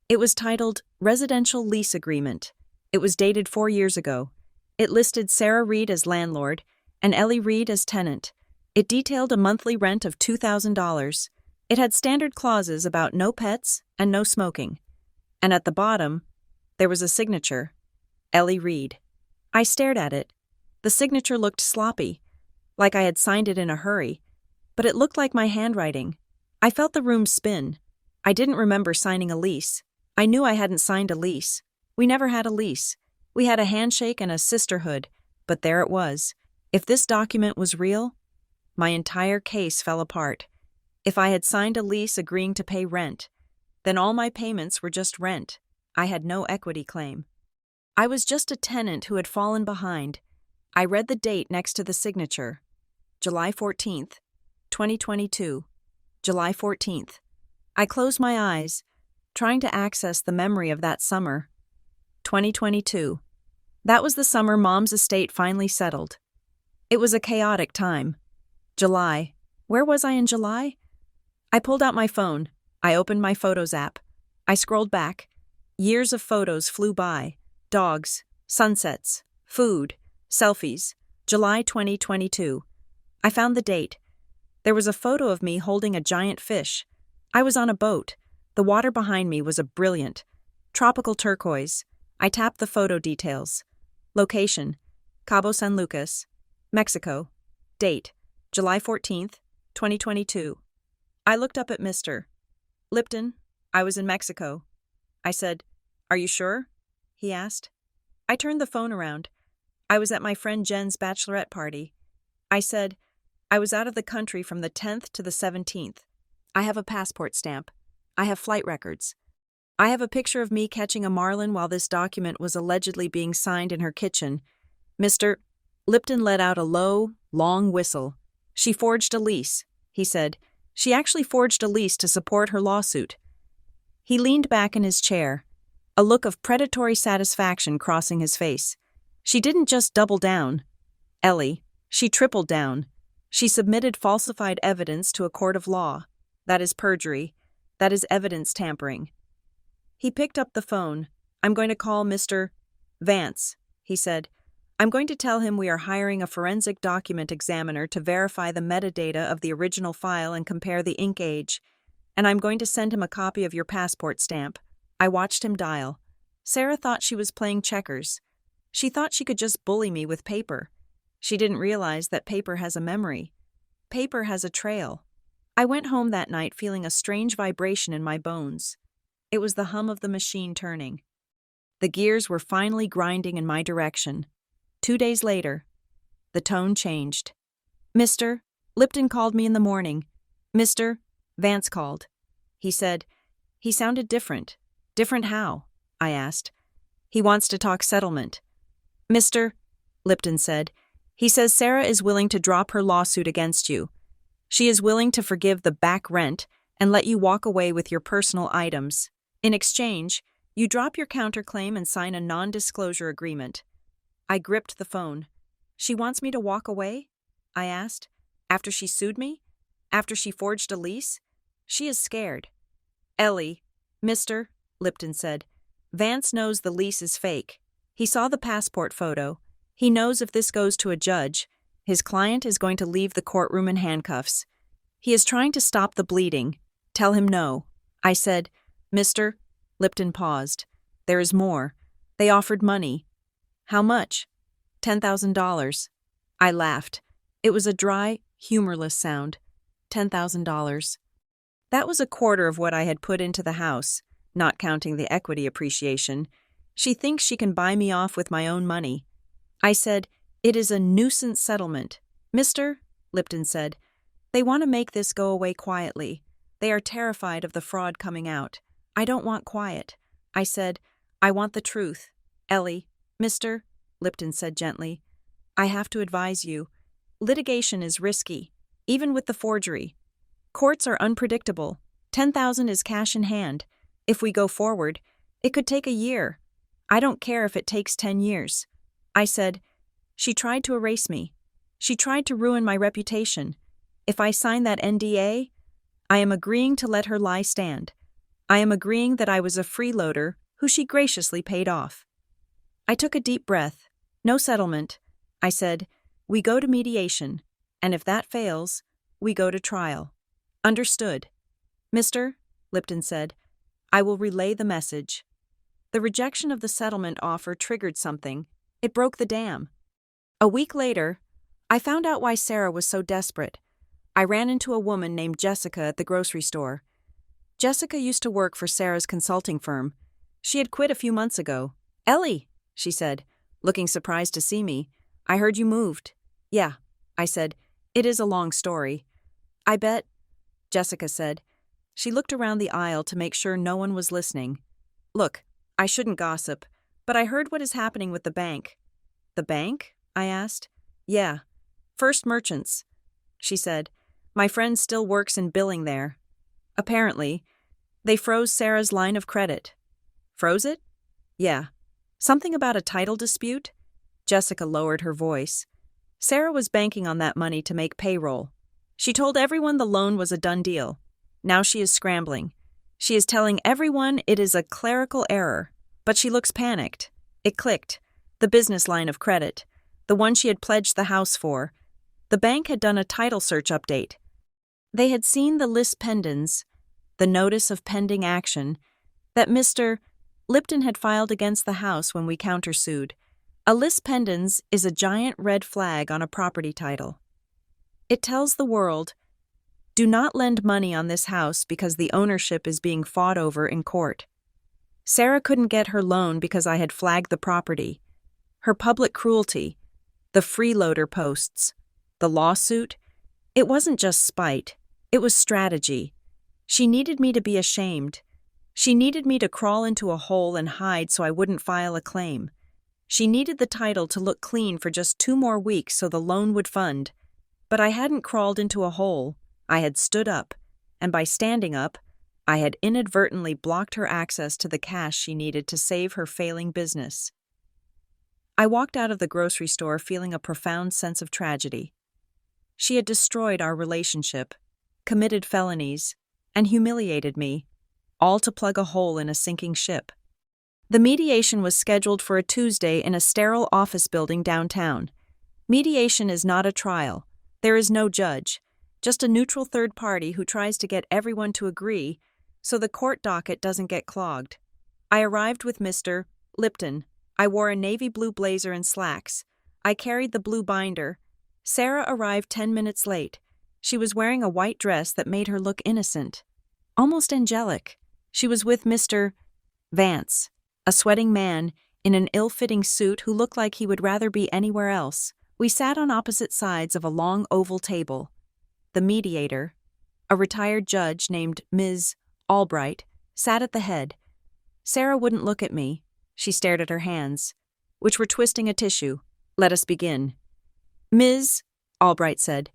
It was titled Residential Lease Agreement. It was dated 4 years ago. It listed Sarah Reed as landlord and Ellie Reed as tenant. It detailed a monthly rent of $2,000. It had standard clauses about no pets and no smoking. And at the bottom, there was a signature, Ellie Reed. I stared at it. The signature looked sloppy, like I had signed it in a hurry, but it looked like my handwriting. I felt the room spin. I didn't remember signing a lease. I knew I hadn't signed a lease. We never had a lease. We had a handshake and a sisterhood, but there it was. If this document was real, my entire case fell apart. If I had signed a lease agreeing to pay rent, then all my payments were just rent. I had no equity claim. I was just a tenant who had fallen behind. I read the date next to the signature. July 14th, 2022. July 14th. I closed my eyes, trying to access the memory of that summer. 2022. That was the summer Mom's estate finally settled. It was a chaotic time. July. Where was I in July? I pulled out my phone. I opened my Photos app. I scrolled back. Years of photos flew by. Dogs, sunsets, food, selfies. July 2022. I found the date. There was a photo of me holding a giant fish. I was on a boat. The water behind me was a brilliant, tropical turquoise. I tapped the photo details. Location: Cabo San Lucas, Mexico. Date: July 14th, 2022. I looked up at Mr. Lipton. I was in Mexico. I said, "Are you sure?" he asked. I turned the phone around. I was at my friend Jen's bachelorette party. I said, I was out of the country from the 10th to the 17th. I have a passport stamp. I have flight records. I have a picture of me catching a marlin while this document was allegedly being signed in her kitchen. Mr. Lipton let out a low, long whistle. She forged a lease, he said. She actually forged a lease to support her lawsuit. He leaned back in his chair, a look of predatory satisfaction crossing his face. She didn't just double down, Ellie. She tripled down. She submitted falsified evidence to a court of law. That is perjury. That is evidence tampering. He picked up the phone. I'm going to call Mr. Vance, he said. I'm going to tell him we are hiring a forensic document examiner to verify the metadata of the original file and compare the ink age. And I'm going to send him a copy of your passport stamp. I watched him dial. Sarah thought she was playing checkers. She thought she could just bully me with paper. She didn't realize that paper has a memory. Paper has a trail. I went home that night feeling a strange vibration in my bones. It was the hum of the machine turning. The gears were finally grinding in my direction. 2 days later, the tone changed. "Mr. Lipton called me in the morning. Mr. Vance called." He said. He sounded different. "Different how?" I asked. "He wants to talk settlement." "Mr. Lipton said. He says Sarah is willing to drop her lawsuit against you. She is willing to forgive the back rent and let you walk away with your personal items. In exchange, you drop your counterclaim and sign a non-disclosure agreement." I gripped the phone. "She wants me to walk away?" I asked. "After she sued me? After she forged a lease? She is scared." "Ellie," Mr. Lipton said, "Vance knows the lease is fake. He saw the passport photo. He knows if this goes to a judge, his client is going to leave the courtroom in handcuffs. He is trying to stop the bleeding. Tell him no." I said. "Mr. Lipton paused. "There is more. They offered money." "How much?" $10,000. I laughed. It was a dry, humorless sound. $10,000. That was a quarter of what I had put into the house, not counting the equity appreciation. She thinks she can buy me off with my own money. I said, "It is a nuisance settlement." "Mr. Lipton said, "They want to make this go away quietly. They are terrified of the fraud coming out. I don't want quiet." I said, "I want the truth." "Ellie," Mr. Lipton said gently, "I have to advise you. Litigation is risky, even with the forgery. Courts are unpredictable. 10,000 is cash in hand. If we go forward, it could take a year. I don't care if it takes 10 years. I said, "She tried to erase me. She tried to ruin my reputation. If I sign that NDA, I am agreeing to let her lie stand. I am agreeing that I was a freeloader who she graciously paid off." I took a deep breath. "No settlement." I said, "We go to mediation, and if that fails, we go to trial." "Understood." Mr. Lipton said, "I will relay the message." The rejection of the settlement offer triggered something. It broke the dam. A week later, I found out why Sarah was so desperate. I ran into a woman named Jessica at the grocery store. Jessica used to work for Sarah's consulting firm. She had quit a few months ago. "Ellie," she said, looking surprised to see me. "I heard you moved." "Yeah," I said. "It is a long story." "I bet," Jessica said. She looked around the aisle to make sure no one was listening. "Look, I shouldn't gossip, but I heard what is happening with the bank." "The bank?" I asked. "Yeah. First Merchants," she said. "My friend still works in billing there. Apparently, they froze Sarah's line of credit." "Froze it?" "Yeah. Something about a title dispute?" Jessica lowered her voice. "Sarah was banking on that money to make payroll. She told everyone the loan was a done deal. Now she is scrambling. She is telling everyone it is a clerical error, but she looks panicked. It clicked. The business line of credit, the one she had pledged the house for. The bank had done a title search update. They had seen the lis pendens, the notice of pending action, that Mr. Lipton had filed against the house when we countersued. A lis pendens is a giant red flag on a property title. It tells the world, do not lend money on this house because the ownership is being fought over in court. Sarah couldn't get her loan because I had flagged the property. Her public cruelty, the freeloader posts, the lawsuit, it wasn't just spite, it was strategy. She needed me to be ashamed. She needed me to crawl into a hole and hide so I wouldn't file a claim. She needed the title to look clean for just 2 more weeks so the loan would fund. But I hadn't crawled into a hole. I had stood up, and by standing up, I had inadvertently blocked her access to the cash she needed to save her failing business. I walked out of the grocery store feeling a profound sense of tragedy. She had destroyed our relationship, committed felonies, and humiliated me, all to plug a hole in a sinking ship. The mediation was scheduled for a Tuesday in a sterile office building downtown. Mediation is not a trial. There is no judge, just a neutral third party who tries to get everyone to agree so the court docket doesn't get clogged. I arrived with Mr. Lipton. I wore a navy blue blazer and slacks. I carried the blue binder. Sarah arrived 10 minutes late. She was wearing a white dress that made her look innocent, almost angelic. She was with Mr. Vance, a sweating man in an ill-fitting suit who looked like he would rather be anywhere else. We sat on opposite sides of a long oval table. The mediator, a retired judge named Ms. Albright, sat at the head. Sarah wouldn't look at me. She stared at her hands, which were twisting a tissue. "Let us begin." "Ms. Albright said,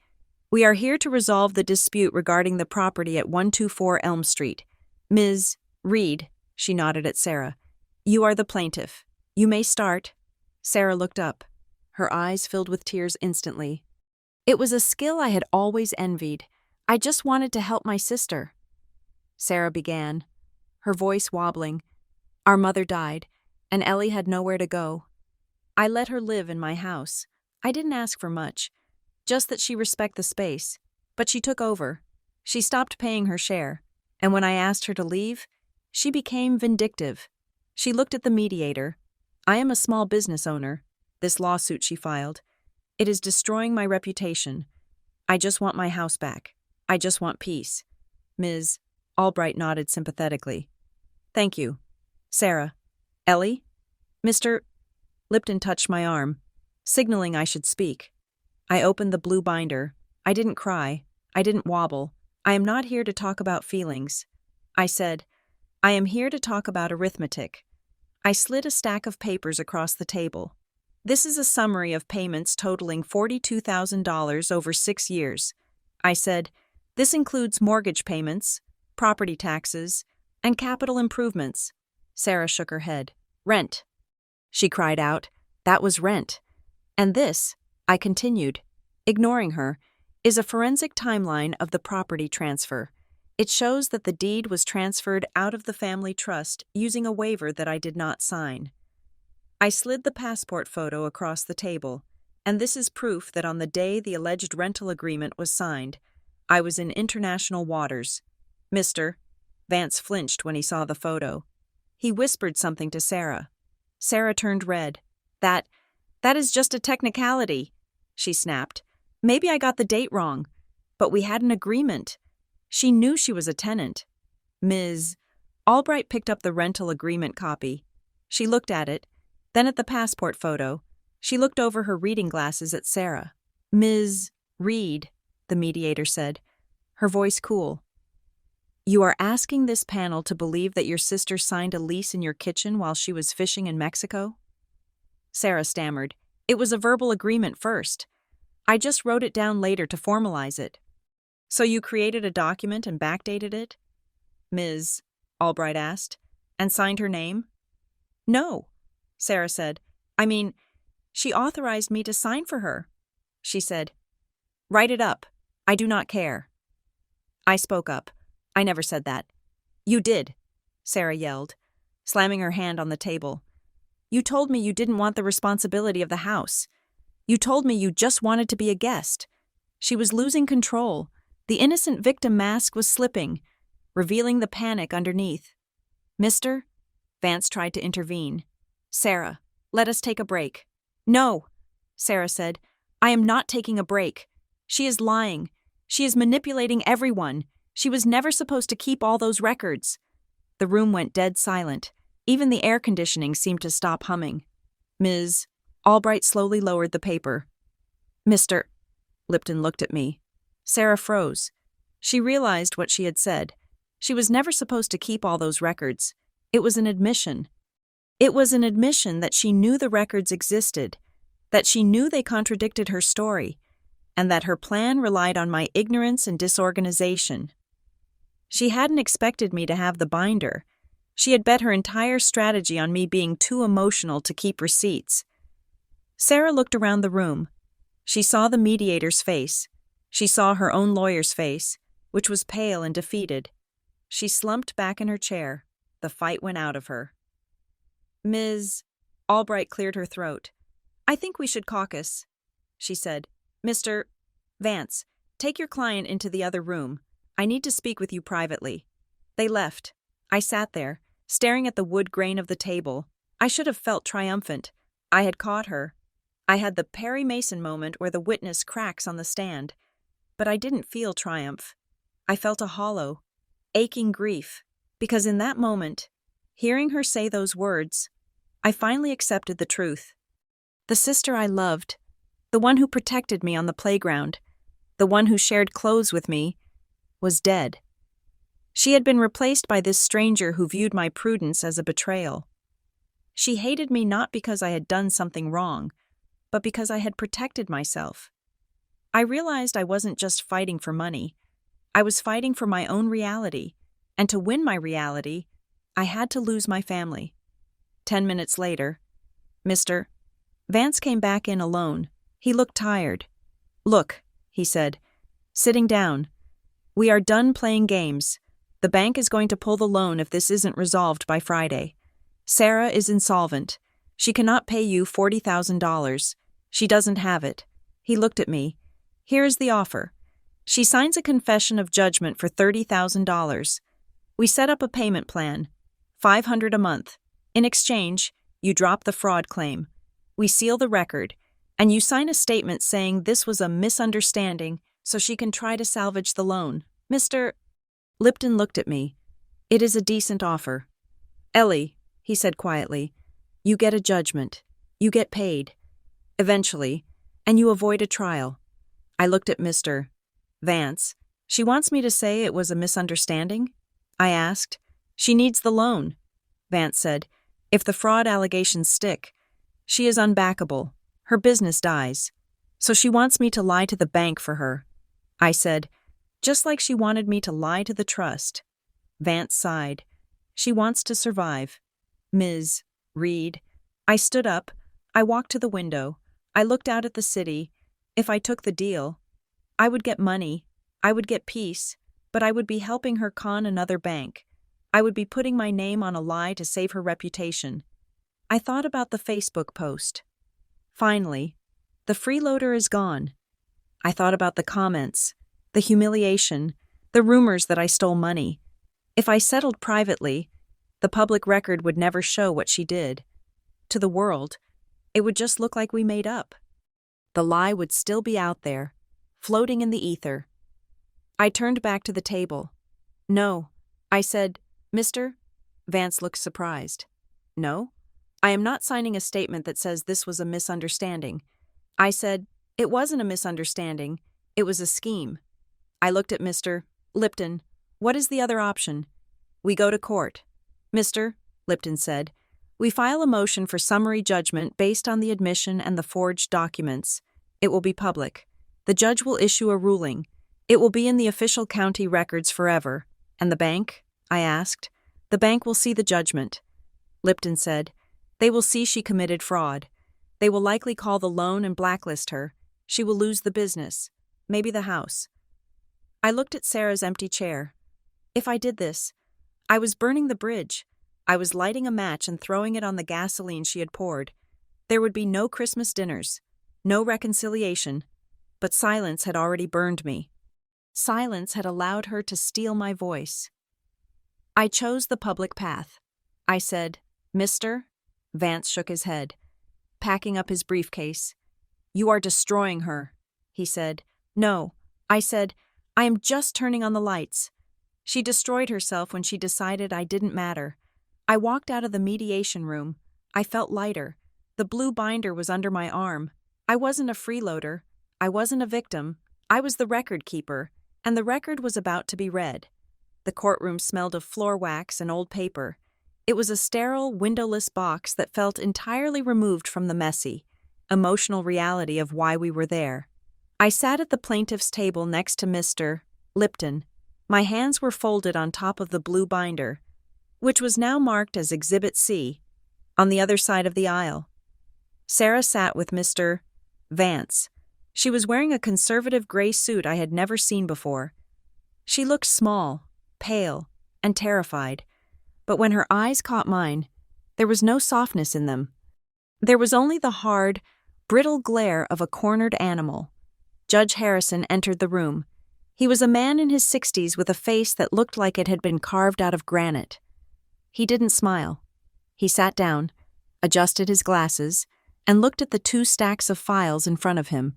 we are here to resolve the dispute regarding the property at 124 Elm Street. Ms. Reed," she nodded at Sarah, "you are the plaintiff. You may start." Sarah looked up. Her eyes filled with tears instantly. It was a skill I had always envied. I just wanted to help my sister. Sarah began, her voice wobbling. "Our mother died, and Ellie had nowhere to go. I let her live in my house. I didn't ask for much, just that she respect the space. But she took over. She stopped paying her share, and when I asked her to leave, she became vindictive. She looked at the mediator. I am a small business owner. This lawsuit she filed. It is destroying my reputation. I just want my house back. I just want peace." Ms. Albright nodded sympathetically. "Thank you. Sarah. Ellie?" Mr. Lipton touched my arm, signaling I should speak. I opened the blue binder. I didn't cry. I didn't wobble. "I am not here to talk about feelings." I said, "I am here to talk about arithmetic." I slid a stack of papers across the table. "This is a summary of payments totaling $42,000 over 6 years. I said, "This includes mortgage payments, property taxes, and capital improvements." Sarah shook her head. "Rent," she cried out. "That was rent. And this," I continued, ignoring her, "is a forensic timeline of the property transfer. It shows that the deed was transferred out of the family trust using a waiver that I did not sign." I slid the passport photo across the table, and this is proof that on the day the alleged rental agreement was signed, I was in international waters. Mr. Vance flinched when he saw the photo. He whispered something to Sarah. Sarah turned red. That is just a technicality," she snapped. "Maybe I got the date wrong, but we had an agreement. She knew she was a tenant." Ms. Albright picked up the rental agreement copy. She looked at it, then at the passport photo. She looked over her reading glasses at Sarah. "Ms. Reed," the mediator said, her voice cool. "You are asking this panel to believe that your sister signed a lease in your kitchen while she was fishing in Mexico?" Sarah stammered. "It was a verbal agreement first. I just wrote it down later to formalize it." "So you created a document and backdated it?" Ms. Albright asked. "And signed her name?" "No," Sarah said. "I mean, she authorized me to sign for her." She said, "Write it up. I do not care." I spoke up. "I never said that." "You did," Sarah yelled, slamming her hand on the table. "You told me you didn't want the responsibility of the house. You told me you just wanted to be a guest." She was losing control. The innocent victim mask was slipping, revealing the panic underneath. "Mr. Vance tried to intervene. "Sarah, let us take a break." "No," Sarah said. "I am not taking a break. She is lying. She is manipulating everyone. She was never supposed to keep all those records." The room went dead silent. Even the air conditioning seemed to stop humming. Ms. Albright slowly lowered the paper. "Mr. Lipton looked at me. Sarah froze. She realized what she had said. She was never supposed to keep all those records. It was an admission. It was an admission that she knew the records existed, that she knew they contradicted her story, and that her plan relied on my ignorance and disorganization. She hadn't expected me to have the binder. She had bet her entire strategy on me being too emotional to keep receipts. Sarah looked around the room. She saw the mediator's face. She saw her own lawyer's face, which was pale and defeated. She slumped back in her chair. The fight went out of her. Ms. Albright cleared her throat. "I think we should caucus," she said. "Mr. Vance, take your client into the other room. I need to speak with you privately." They left. I sat there, staring at the wood grain of the table. I should have felt triumphant. I had caught her. I had the Perry Mason moment where the witness cracks on the stand. But I didn't feel triumph. I felt a hollow, aching grief, because in that moment, hearing her say those words, I finally accepted the truth. The sister I loved, the one who protected me on the playground, the one who shared clothes with me, was dead. She had been replaced by this stranger who viewed my prudence as a betrayal. She hated me not because I had done something wrong, but because I had protected myself. I realized I wasn't just fighting for money. I was fighting for my own reality, and to win my reality, I had to lose my family. 10 minutes later, Mr. Vance came back in alone. He looked tired. "Look," he said, sitting down. "We are done playing games. The bank is going to pull the loan if this isn't resolved by Friday. Sarah is insolvent. She cannot pay you $40,000. She doesn't have it." He looked at me. "Here is the offer. She signs a confession of judgment for $30,000. We set up a payment plan, $500 a month. In exchange, you drop the fraud claim. We seal the record, and you sign a statement saying this was a misunderstanding so she can try to salvage the loan." Mr. Lipton looked at me. "It is a decent offer. Ellie," he said quietly, "you get a judgment. You get paid. Eventually, and you avoid a trial." I looked at Mr. Vance. "She wants me to say it was a misunderstanding?" I asked. "She needs the loan," Vance said. "If the fraud allegations stick, she is unbackable. Her business dies. So she wants me to lie to the bank for her." I said, "Just like she wanted me to lie to the trust." Vance sighed. "She wants to survive." Ms. Reed. I stood up. I walked to the window. I looked out at the city. If I took the deal, I would get money. I would get peace. But I would be helping her con another bank. I would be putting my name on a lie to save her reputation. I thought about the Facebook post. Finally, the freeloader is gone. I thought about the comments, the humiliation, the rumors that I stole money. If I settled privately, the public record would never show what she did. To the world, it would just look like we made up. The lie would still be out there, floating in the ether. I turned back to the table. "No," I said. "Mr. Vance looked surprised. "No? I am not signing a statement that says this was a misunderstanding." I said, "It wasn't a misunderstanding. It was a scheme." I looked at Mr. Lipton. "What is the other option?" "We go to court." "Mr. Lipton said, "We file a motion for summary judgment based on the admission and the forged documents. It will be public. The judge will issue a ruling. It will be in the official county records forever." "And the bank?" I asked. "The bank will see the judgment." Lipton said, "They will see she committed fraud. They will likely call the loan and blacklist her. She will lose the business, maybe the house." I looked at Sarah's empty chair. If I did this, I was burning the bridge. I was lighting a match and throwing it on the gasoline she had poured. There would be no Christmas dinners, no reconciliation, but silence had already burned me. Silence had allowed her to steal my voice. I chose the public path. I said, "Mr. Vance shook his head, packing up his briefcase. "You are destroying her," he said. "No," I said, "I am just turning on the lights." She destroyed herself when she decided I didn't matter. I walked out of the mediation room. I felt lighter. The blue binder was under my arm. I wasn't a freeloader. I wasn't a victim. I was the record keeper, and the record was about to be read. The courtroom smelled of floor wax and old paper. It was a sterile, windowless box that felt entirely removed from the messy, emotional reality of why we were there. I sat at the plaintiff's table next to Mr. Lipton. My hands were folded on top of the blue binder, which was now marked as Exhibit C, on the other side of the aisle. Sarah sat with Mr. Vance. She was wearing a conservative gray suit I had never seen before. She looked small, pale, and terrified, but when her eyes caught mine, there was no softness in them. There was only the hard, brittle glare of a cornered animal. Judge Harrison entered the room. He was a man in his 60s with a face that looked like it had been carved out of granite. He didn't smile. He sat down, adjusted his glasses, and looked at the 2 stacks of files in front of him.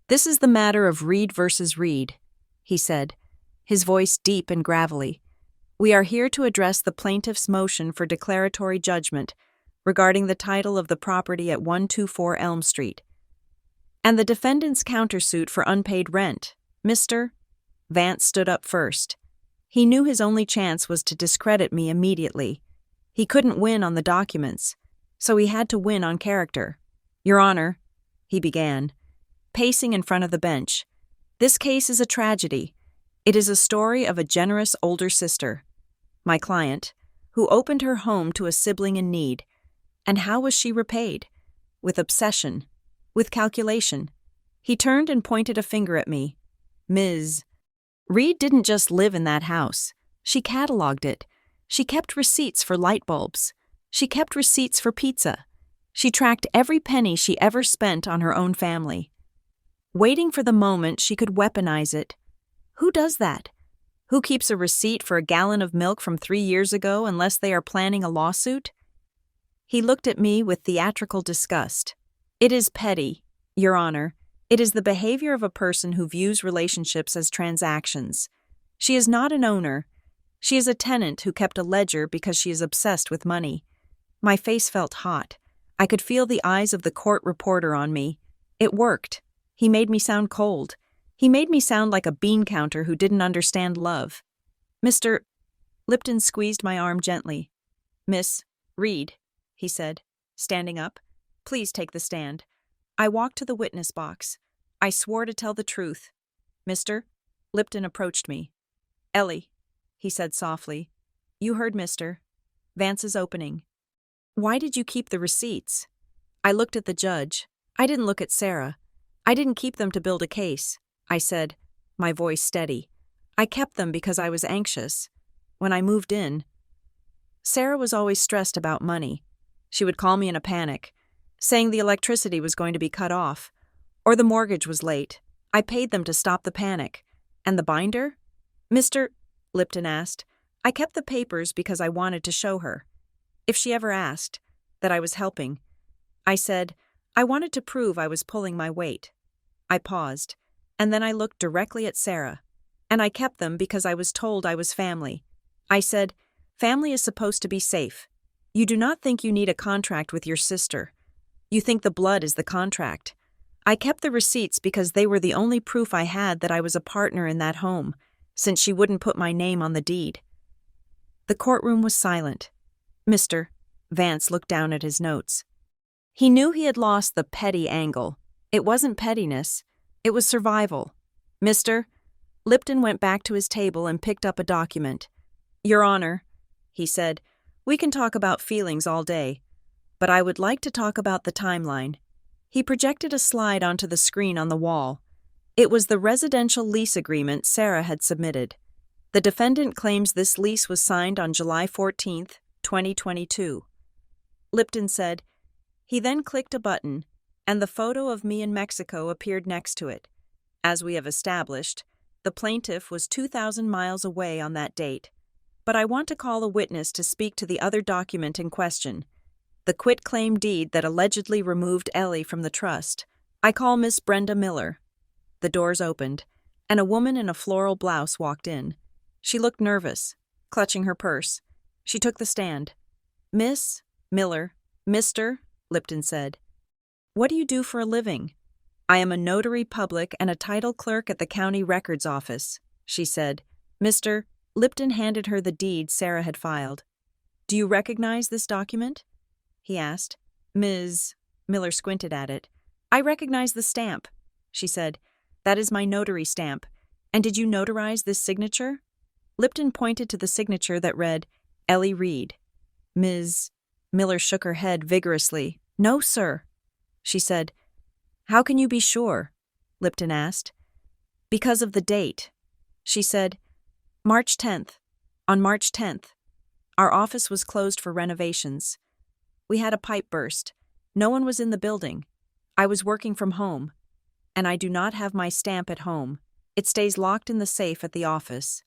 "This is the matter of Reed versus Reed," he said, his voice deep and gravelly. "We are here to address the plaintiff's motion for declaratory judgment regarding the title of the property at 124 Elm Street, and the defendant's countersuit for unpaid rent. Mr. Vance stood up first. He knew his only chance was to discredit me immediately. He couldn't win on the documents, so he had to win on character. "Your Honor," he began, pacing in front of the bench, "this case is a tragedy. It is a story of a generous older sister, my client, who opened her home to a sibling in need. And how was she repaid? With obsession, with calculation." He turned and pointed a finger at me. "Ms. Reed didn't just live in that house. She cataloged it. She kept receipts for light bulbs. She kept receipts for pizza. She tracked every penny she ever spent on her own family, waiting for the moment she could weaponize it. Who does that? Who keeps a receipt for a gallon of milk from 3 years ago unless they are planning a lawsuit?" He looked at me with theatrical disgust. "It is petty, Your Honor. It is the behavior of a person who views relationships as transactions. She is not an owner. She is a tenant who kept a ledger because she is obsessed with money." My face felt hot. I could feel the eyes of the court reporter on me. It worked. He made me sound cold. He made me sound like a bean counter who didn't understand love. "Mr. Lipton squeezed my arm gently. "Miss Reed," he said, standing up, "please take the stand." I walked to the witness box. I swore to tell the truth. "Mr. Lipton approached me. "Ellie," he said softly, "you heard Mr. Vance's opening. Why did you keep the receipts?" I looked at the judge. I didn't look at Sarah. I didn't keep them to build a case. I said, my voice steady. "I kept them because I was anxious. When I moved in, Sarah was always stressed about money. She would call me in a panic, saying the electricity was going to be cut off, or the mortgage was late. I paid them to stop the panic. And the binder?" "Mr. Lipton asked. "I kept the papers because I wanted to show her, if she ever asked, that I was helping." I said, "I wanted to prove I was pulling my weight." I paused, and then I looked directly at Sarah. "And I kept them because I was told I was family." I said, "Family is supposed to be safe. You do not think you need a contract with your sister. You think the blood is the contract. I kept the receipts because they were the only proof I had that I was a partner in that home, since she wouldn't put my name on the deed." The courtroom was silent. Mr. Vance looked down at his notes. He knew he had lost the petty angle. It wasn't pettiness. It was survival. Mr. Lipton went back to his table and picked up a document. "Your Honor," he said, "we can talk about feelings all day, but I would like to talk about the timeline." He projected a slide onto the screen on the wall. It was the residential lease agreement Sarah had submitted. The defendant claims this lease was signed on July 14, 2022. Lipton said. He then clicked a button, and the photo of me in Mexico appeared next to it. As we have established, the plaintiff was 2,000 miles away on that date. But I want to call a witness to speak to the other document in question, the quitclaim deed that allegedly removed Ellie from the trust. I call Miss Brenda Miller. The doors opened, and a woman in a floral blouse walked in. She looked nervous, clutching her purse. She took the stand. "Miss Miller, Mr. Lipton said. "What do you do for a living?" "I am a notary public and a title clerk at the county records office," she said. Mr. Lipton handed her the deed Sarah had filed. "Do you recognize this document?" he asked. Ms. Miller squinted at it. "I recognize the stamp," she said. "That is my notary stamp. And did you notarize this signature?" Lipton pointed to the signature that read, "Ellie Reed." Ms. Miller shook her head vigorously. "No, sir," she said. "How can you be sure?" Lipton asked. "Because of the date," she said. March 10th. On March 10th. Our office was closed for renovations. We had a pipe burst. No one was in the building. I was working from home. And I do not have my stamp at home. It stays locked in the safe at the office.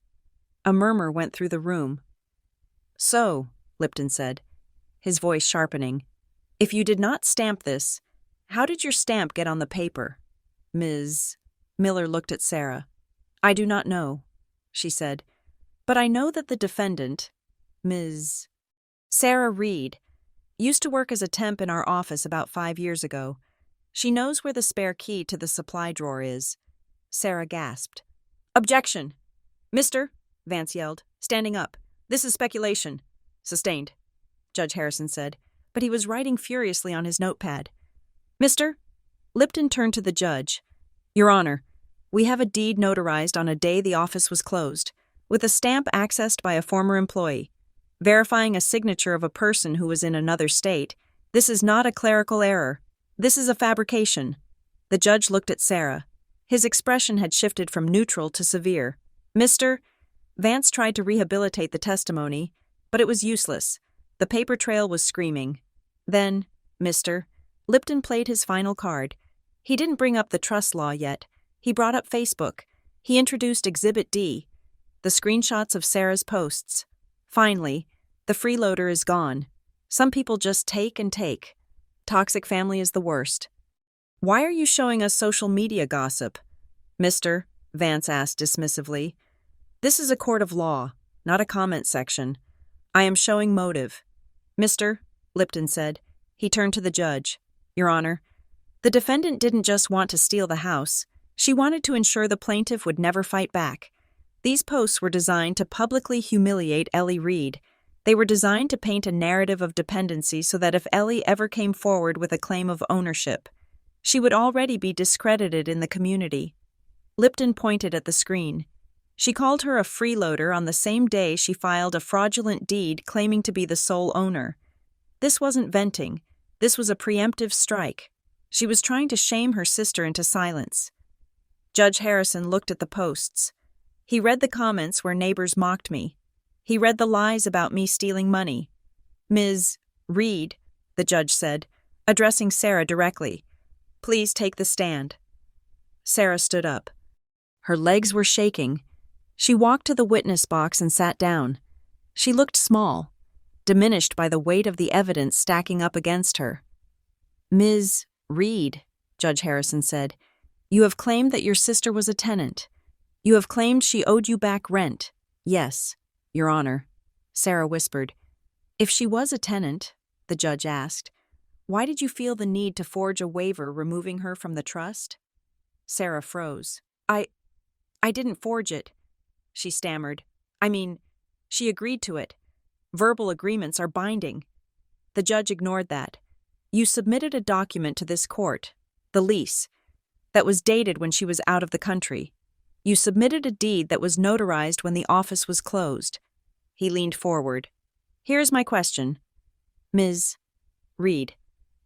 A murmur went through the room. "So," Lipton said, his voice sharpening. If you did not stamp this, how did your stamp get on the paper? Ms. Miller looked at Sarah. I do not know, she said, but I know that the defendant, Ms. Sarah Reed, used to work as a temp in our office about 5 years ago. She knows where the spare key to the supply drawer is. Sarah gasped. Objection! Mister, Vance yelled, standing up. This is speculation. Sustained, Judge Harrison said, but he was writing furiously on his notepad. Mister? Lipton turned to the judge. Your Honor, we have a deed notarized on a day the office was closed, with a stamp accessed by a former employee, verifying a signature of a person who was in another state. This is not a clerical error. This is a fabrication. The judge looked at Sarah. His expression had shifted from neutral to severe. Mister, Vance tried to rehabilitate the testimony, but it was useless. The paper trail was screaming. Then, Mister, Lipton played his final card. He didn't bring up the trust law yet. He brought up Facebook. He introduced Exhibit D, the screenshots of Sarah's posts. Finally, the freeloader is gone. Some people just take and take. Toxic family is the worst. Why are you showing us social media gossip? Mister, Vance asked dismissively. This is a court of law, not a comment section. I am showing motive. Mister, Lipton said. He turned to the judge. Your Honor, the defendant didn't just want to steal the house. She wanted to ensure the plaintiff would never fight back. These posts were designed to publicly humiliate Ellie Reed. They were designed to paint a narrative of dependency so that if Ellie ever came forward with a claim of ownership, she would already be discredited in the community. Lipton pointed at the screen. She called her a freeloader on the same day she filed a fraudulent deed claiming to be the sole owner. This wasn't venting. This was a preemptive strike. She was trying to shame her sister into silence. Judge Harrison looked at the posts. He read the comments where neighbors mocked me. He read the lies about me stealing money. Ms. Reed, the judge said, addressing Sarah directly. Please take the stand. Sarah stood up. Her legs were shaking. She walked to the witness box and sat down. She looked small, diminished by the weight of the evidence stacking up against her. Ms. Reed, Judge Harrison said, you have claimed that your sister was a tenant. You have claimed she owed you back rent. Yes, Your Honor, Sarah whispered. If she was a tenant, the judge asked, why did you feel the need to forge a waiver removing her from the trust? Sarah froze. I didn't forge it, she stammered. I mean, she agreed to it. Verbal agreements are binding. The judge ignored that. You submitted a document to this court, the lease, that was dated when she was out of the country. You submitted a deed that was notarized when the office was closed. He leaned forward. Here's my question. Ms. Reed,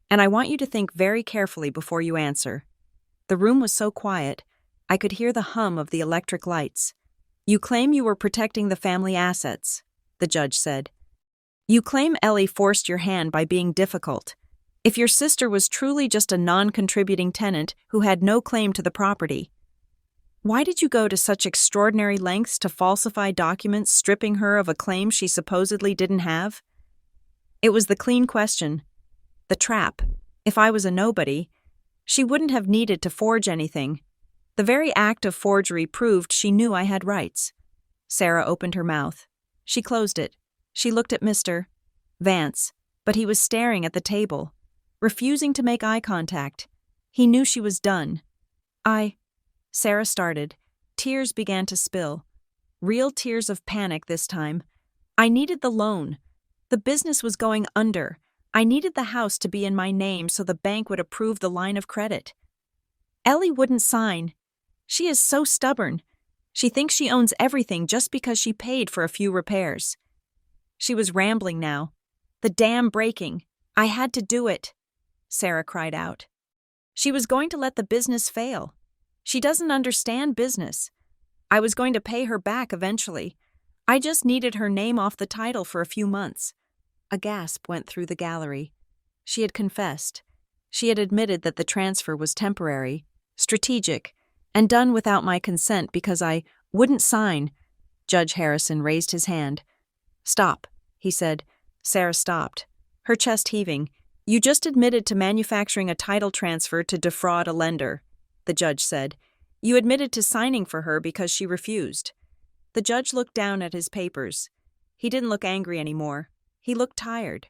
and I want you to think very carefully before you answer. The room was so quiet, I could hear the hum of the electric lights. You claim you were protecting the family assets, the judge said. You claim Ellie forced your hand by being difficult. If your sister was truly just a non-contributing tenant who had no claim to the property, why did you go to such extraordinary lengths to falsify documents stripping her of a claim she supposedly didn't have? It was the clean question. The trap. If I was a nobody, she wouldn't have needed to forge anything. The very act of forgery proved she knew I had rights. Sarah opened her mouth. She closed it. She looked at Mr. Vance, but he was staring at the table, refusing to make eye contact. He knew she was done. Sarah started. Tears began to spill. Real tears of panic this time. I needed the loan. The business was going under. I needed the house to be in my name so the bank would approve the line of credit. Ellie wouldn't sign. She is so stubborn. She thinks she owns everything just because she paid for a few repairs. She was rambling now. The dam breaking. I had to do it, Sarah cried out. She was going to let the business fail. She doesn't understand business. I was going to pay her back eventually. I just needed her name off the title for a few months. A gasp went through the gallery. She had confessed. She had admitted that the transfer was temporary, strategic, and done without my consent because I wouldn't sign. Judge Harrison raised his hand. Stop, he said. Sarah stopped, her chest heaving. You just admitted to manufacturing a title transfer to defraud a lender, the judge said. You admitted to signing for her because she refused. The judge looked down at his papers. He didn't look angry anymore. He looked tired.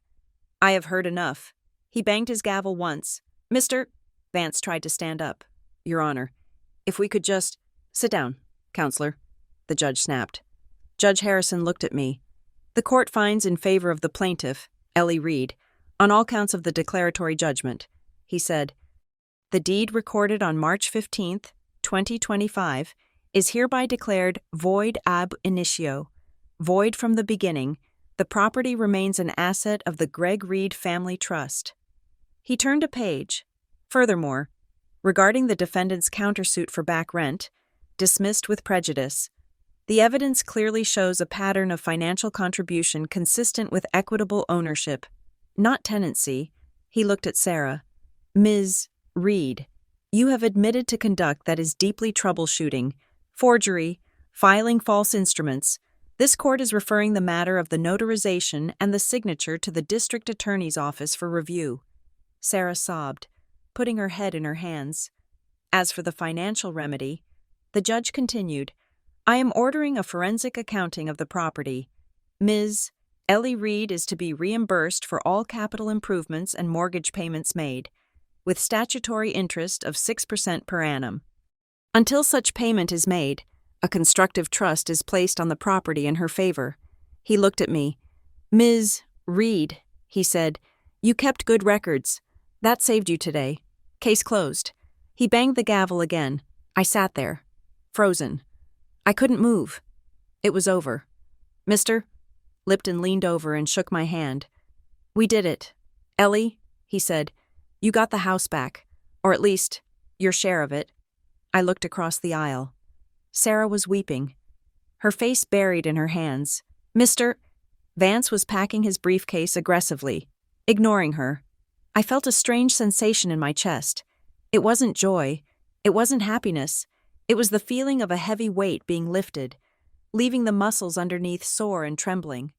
I have heard enough. He banged his gavel once. Mr. Vance tried to stand up. Your Honor, if we could just… Sit down, counselor, the judge snapped. Judge Harrison looked at me. The court finds in favor of the plaintiff, Ellie Reed, on all counts of the declaratory judgment, he said. The deed recorded on March 15, 2025, is hereby declared void ab initio, void from the beginning. The property remains an asset of the Greg Reed Family Trust. He turned a page. Furthermore, regarding the defendant's countersuit for back rent, dismissed with prejudice, the evidence clearly shows a pattern of financial contribution consistent with equitable ownership, not tenancy. He looked at Sarah. Ms. Reed, you have admitted to conduct that is deeply troubleshooting, forgery, filing false instruments. This court is referring the matter of the notarization and the signature to the district attorney's office for review. Sarah sobbed, putting her head in her hands. As for the financial remedy, the judge continued, I am ordering a forensic accounting of the property. Ms. Ellie Reed is to be reimbursed for all capital improvements and mortgage payments made, with statutory interest of 6% per annum. Until such payment is made, a constructive trust is placed on the property in her favor. He looked at me. Ms. Reed, he said, you kept good records. That saved you today. Case closed. He banged the gavel again. I sat there, frozen. I couldn't move. It was over. Mister? Lipton leaned over and shook my hand. We did it. Ellie, he said, you got the house back, or at least, your share of it. I looked across the aisle. Sarah was weeping, her face buried in her hands. Mr. Vance was packing his briefcase aggressively, ignoring her. I felt a strange sensation in my chest. It wasn't joy. It wasn't happiness. It was the feeling of a heavy weight being lifted, leaving the muscles underneath sore and trembling.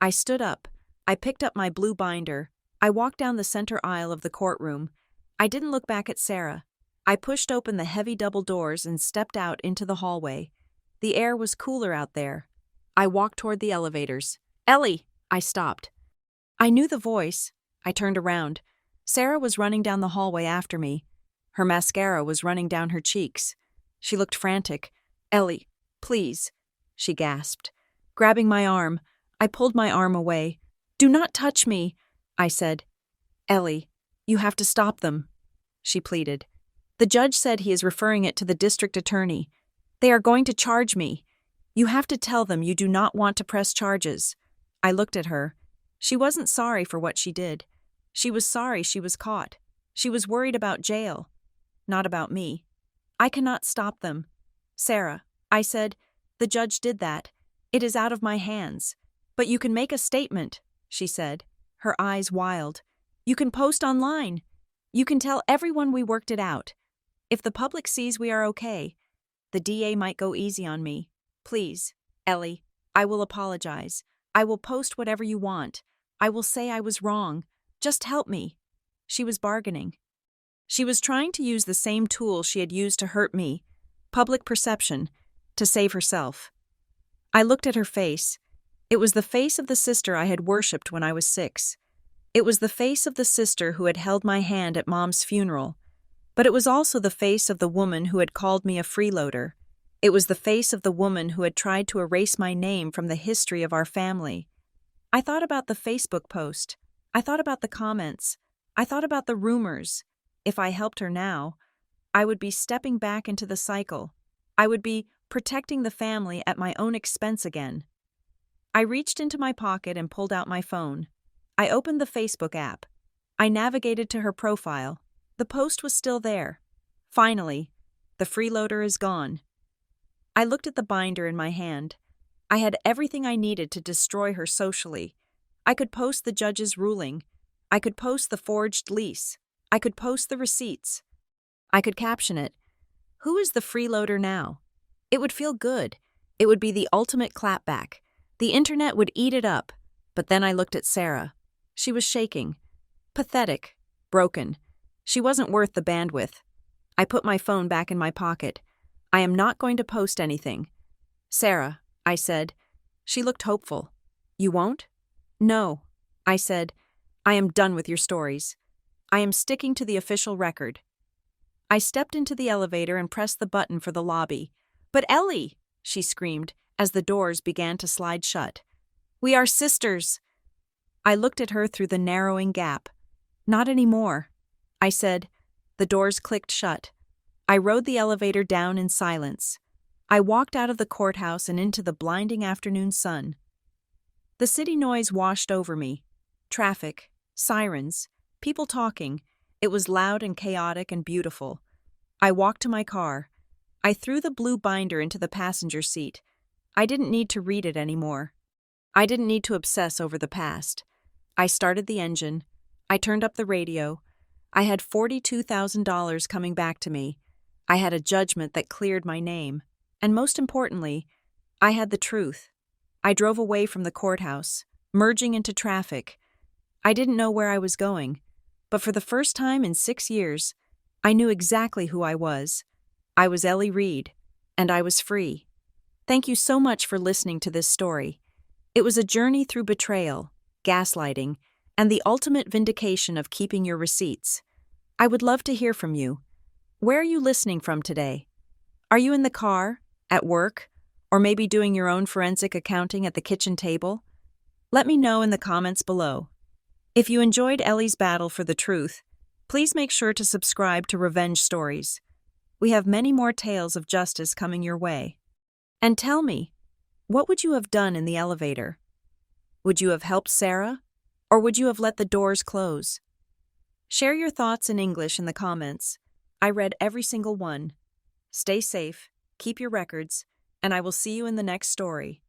I stood up. I picked up my blue binder. I walked down the center aisle of the courtroom. I didn't look back at Sarah. I pushed open the heavy double doors and stepped out into the hallway. The air was cooler out there. I walked toward the elevators. Ellie! I stopped. I knew the voice. I turned around. Sarah was running down the hallway after me. Her mascara was running down her cheeks. She looked frantic. Ellie, please, she gasped. Grabbing my arm, I pulled my arm away. Do not touch me, I said. Ellie, you have to stop them, she pleaded. The judge said he is referring it to the district attorney. They are going to charge me. You have to tell them you do not want to press charges. I looked at her. She wasn't sorry for what she did. She was sorry she was caught. She was worried about jail, not about me. I cannot stop them. Sarah, I said, the judge did that. It is out of my hands. But you can make a statement, she said, her eyes wild. You can post online. You can tell everyone we worked it out. If the public sees we are okay, the DA might go easy on me. Please, Ellie, I will apologize. I will post whatever you want. I will say I was wrong. Just help me. She was bargaining. She was trying to use the same tool she had used to hurt me, public perception, to save herself. I looked at her face. It was the face of the sister I had worshipped when I was 6. It was the face of the sister who had held my hand at Mom's funeral. But it was also the face of the woman who had called me a freeloader. It was the face of the woman who had tried to erase my name from the history of our family. I thought about the Facebook post. I thought about the comments. I thought about the rumors. If I helped her now, I would be stepping back into the cycle. I would be protecting the family at my own expense again. I reached into my pocket and pulled out my phone. I opened the Facebook app. I navigated to her profile. The post was still there. Finally, the freeloader is gone. I looked at the binder in my hand. I had everything I needed to destroy her socially. I could post the judge's ruling. I could post the forged lease. I could post the receipts. I could caption it. Who is the freeloader now? It would feel good. It would be the ultimate clapback. The internet would eat it up. But then I looked at Sarah. She was shaking. Pathetic. Broken. She wasn't worth the bandwidth. I put my phone back in my pocket. I am not going to post anything. Sarah, I said. She looked hopeful. You won't? No. I said, I am done with your stories. I am sticking to the official record. I stepped into the elevator and pressed the button for the lobby. But Ellie, she screamed as the doors began to slide shut. We are sisters. I looked at her through the narrowing gap. Not anymore. I said. The doors clicked shut. I rode the elevator down in silence. I walked out of the courthouse and into the blinding afternoon sun. The city noise washed over me. Traffic, sirens, people talking. It was loud and chaotic and beautiful. I walked to my car. I threw the blue binder into the passenger seat. I didn't need to read it anymore. I didn't need to obsess over the past. I started the engine. I turned up the radio. I had $42,000 coming back to me. I had a judgment that cleared my name. And most importantly, I had the truth. I drove away from the courthouse, merging into traffic. I didn't know where I was going, but for the first time in 6 years, I knew exactly who I was. I was Ellie Reed, and I was free. Thank you so much for listening to this story. It was a journey through betrayal, gaslighting, and the ultimate vindication of keeping your receipts. I would love to hear from you. Where are you listening from today? Are you in the car, at work, or maybe doing your own forensic accounting at the kitchen table? Let me know in the comments below. If you enjoyed Ellie's battle for the truth, please make sure to subscribe to Revenge Stories. We have many more tales of justice coming your way. And tell me, what would you have done in the elevator? Would you have helped Sarah, or would you have let the doors close? Share your thoughts in English in the comments. I read every single one. Stay safe, keep your records, and I will see you in the next story.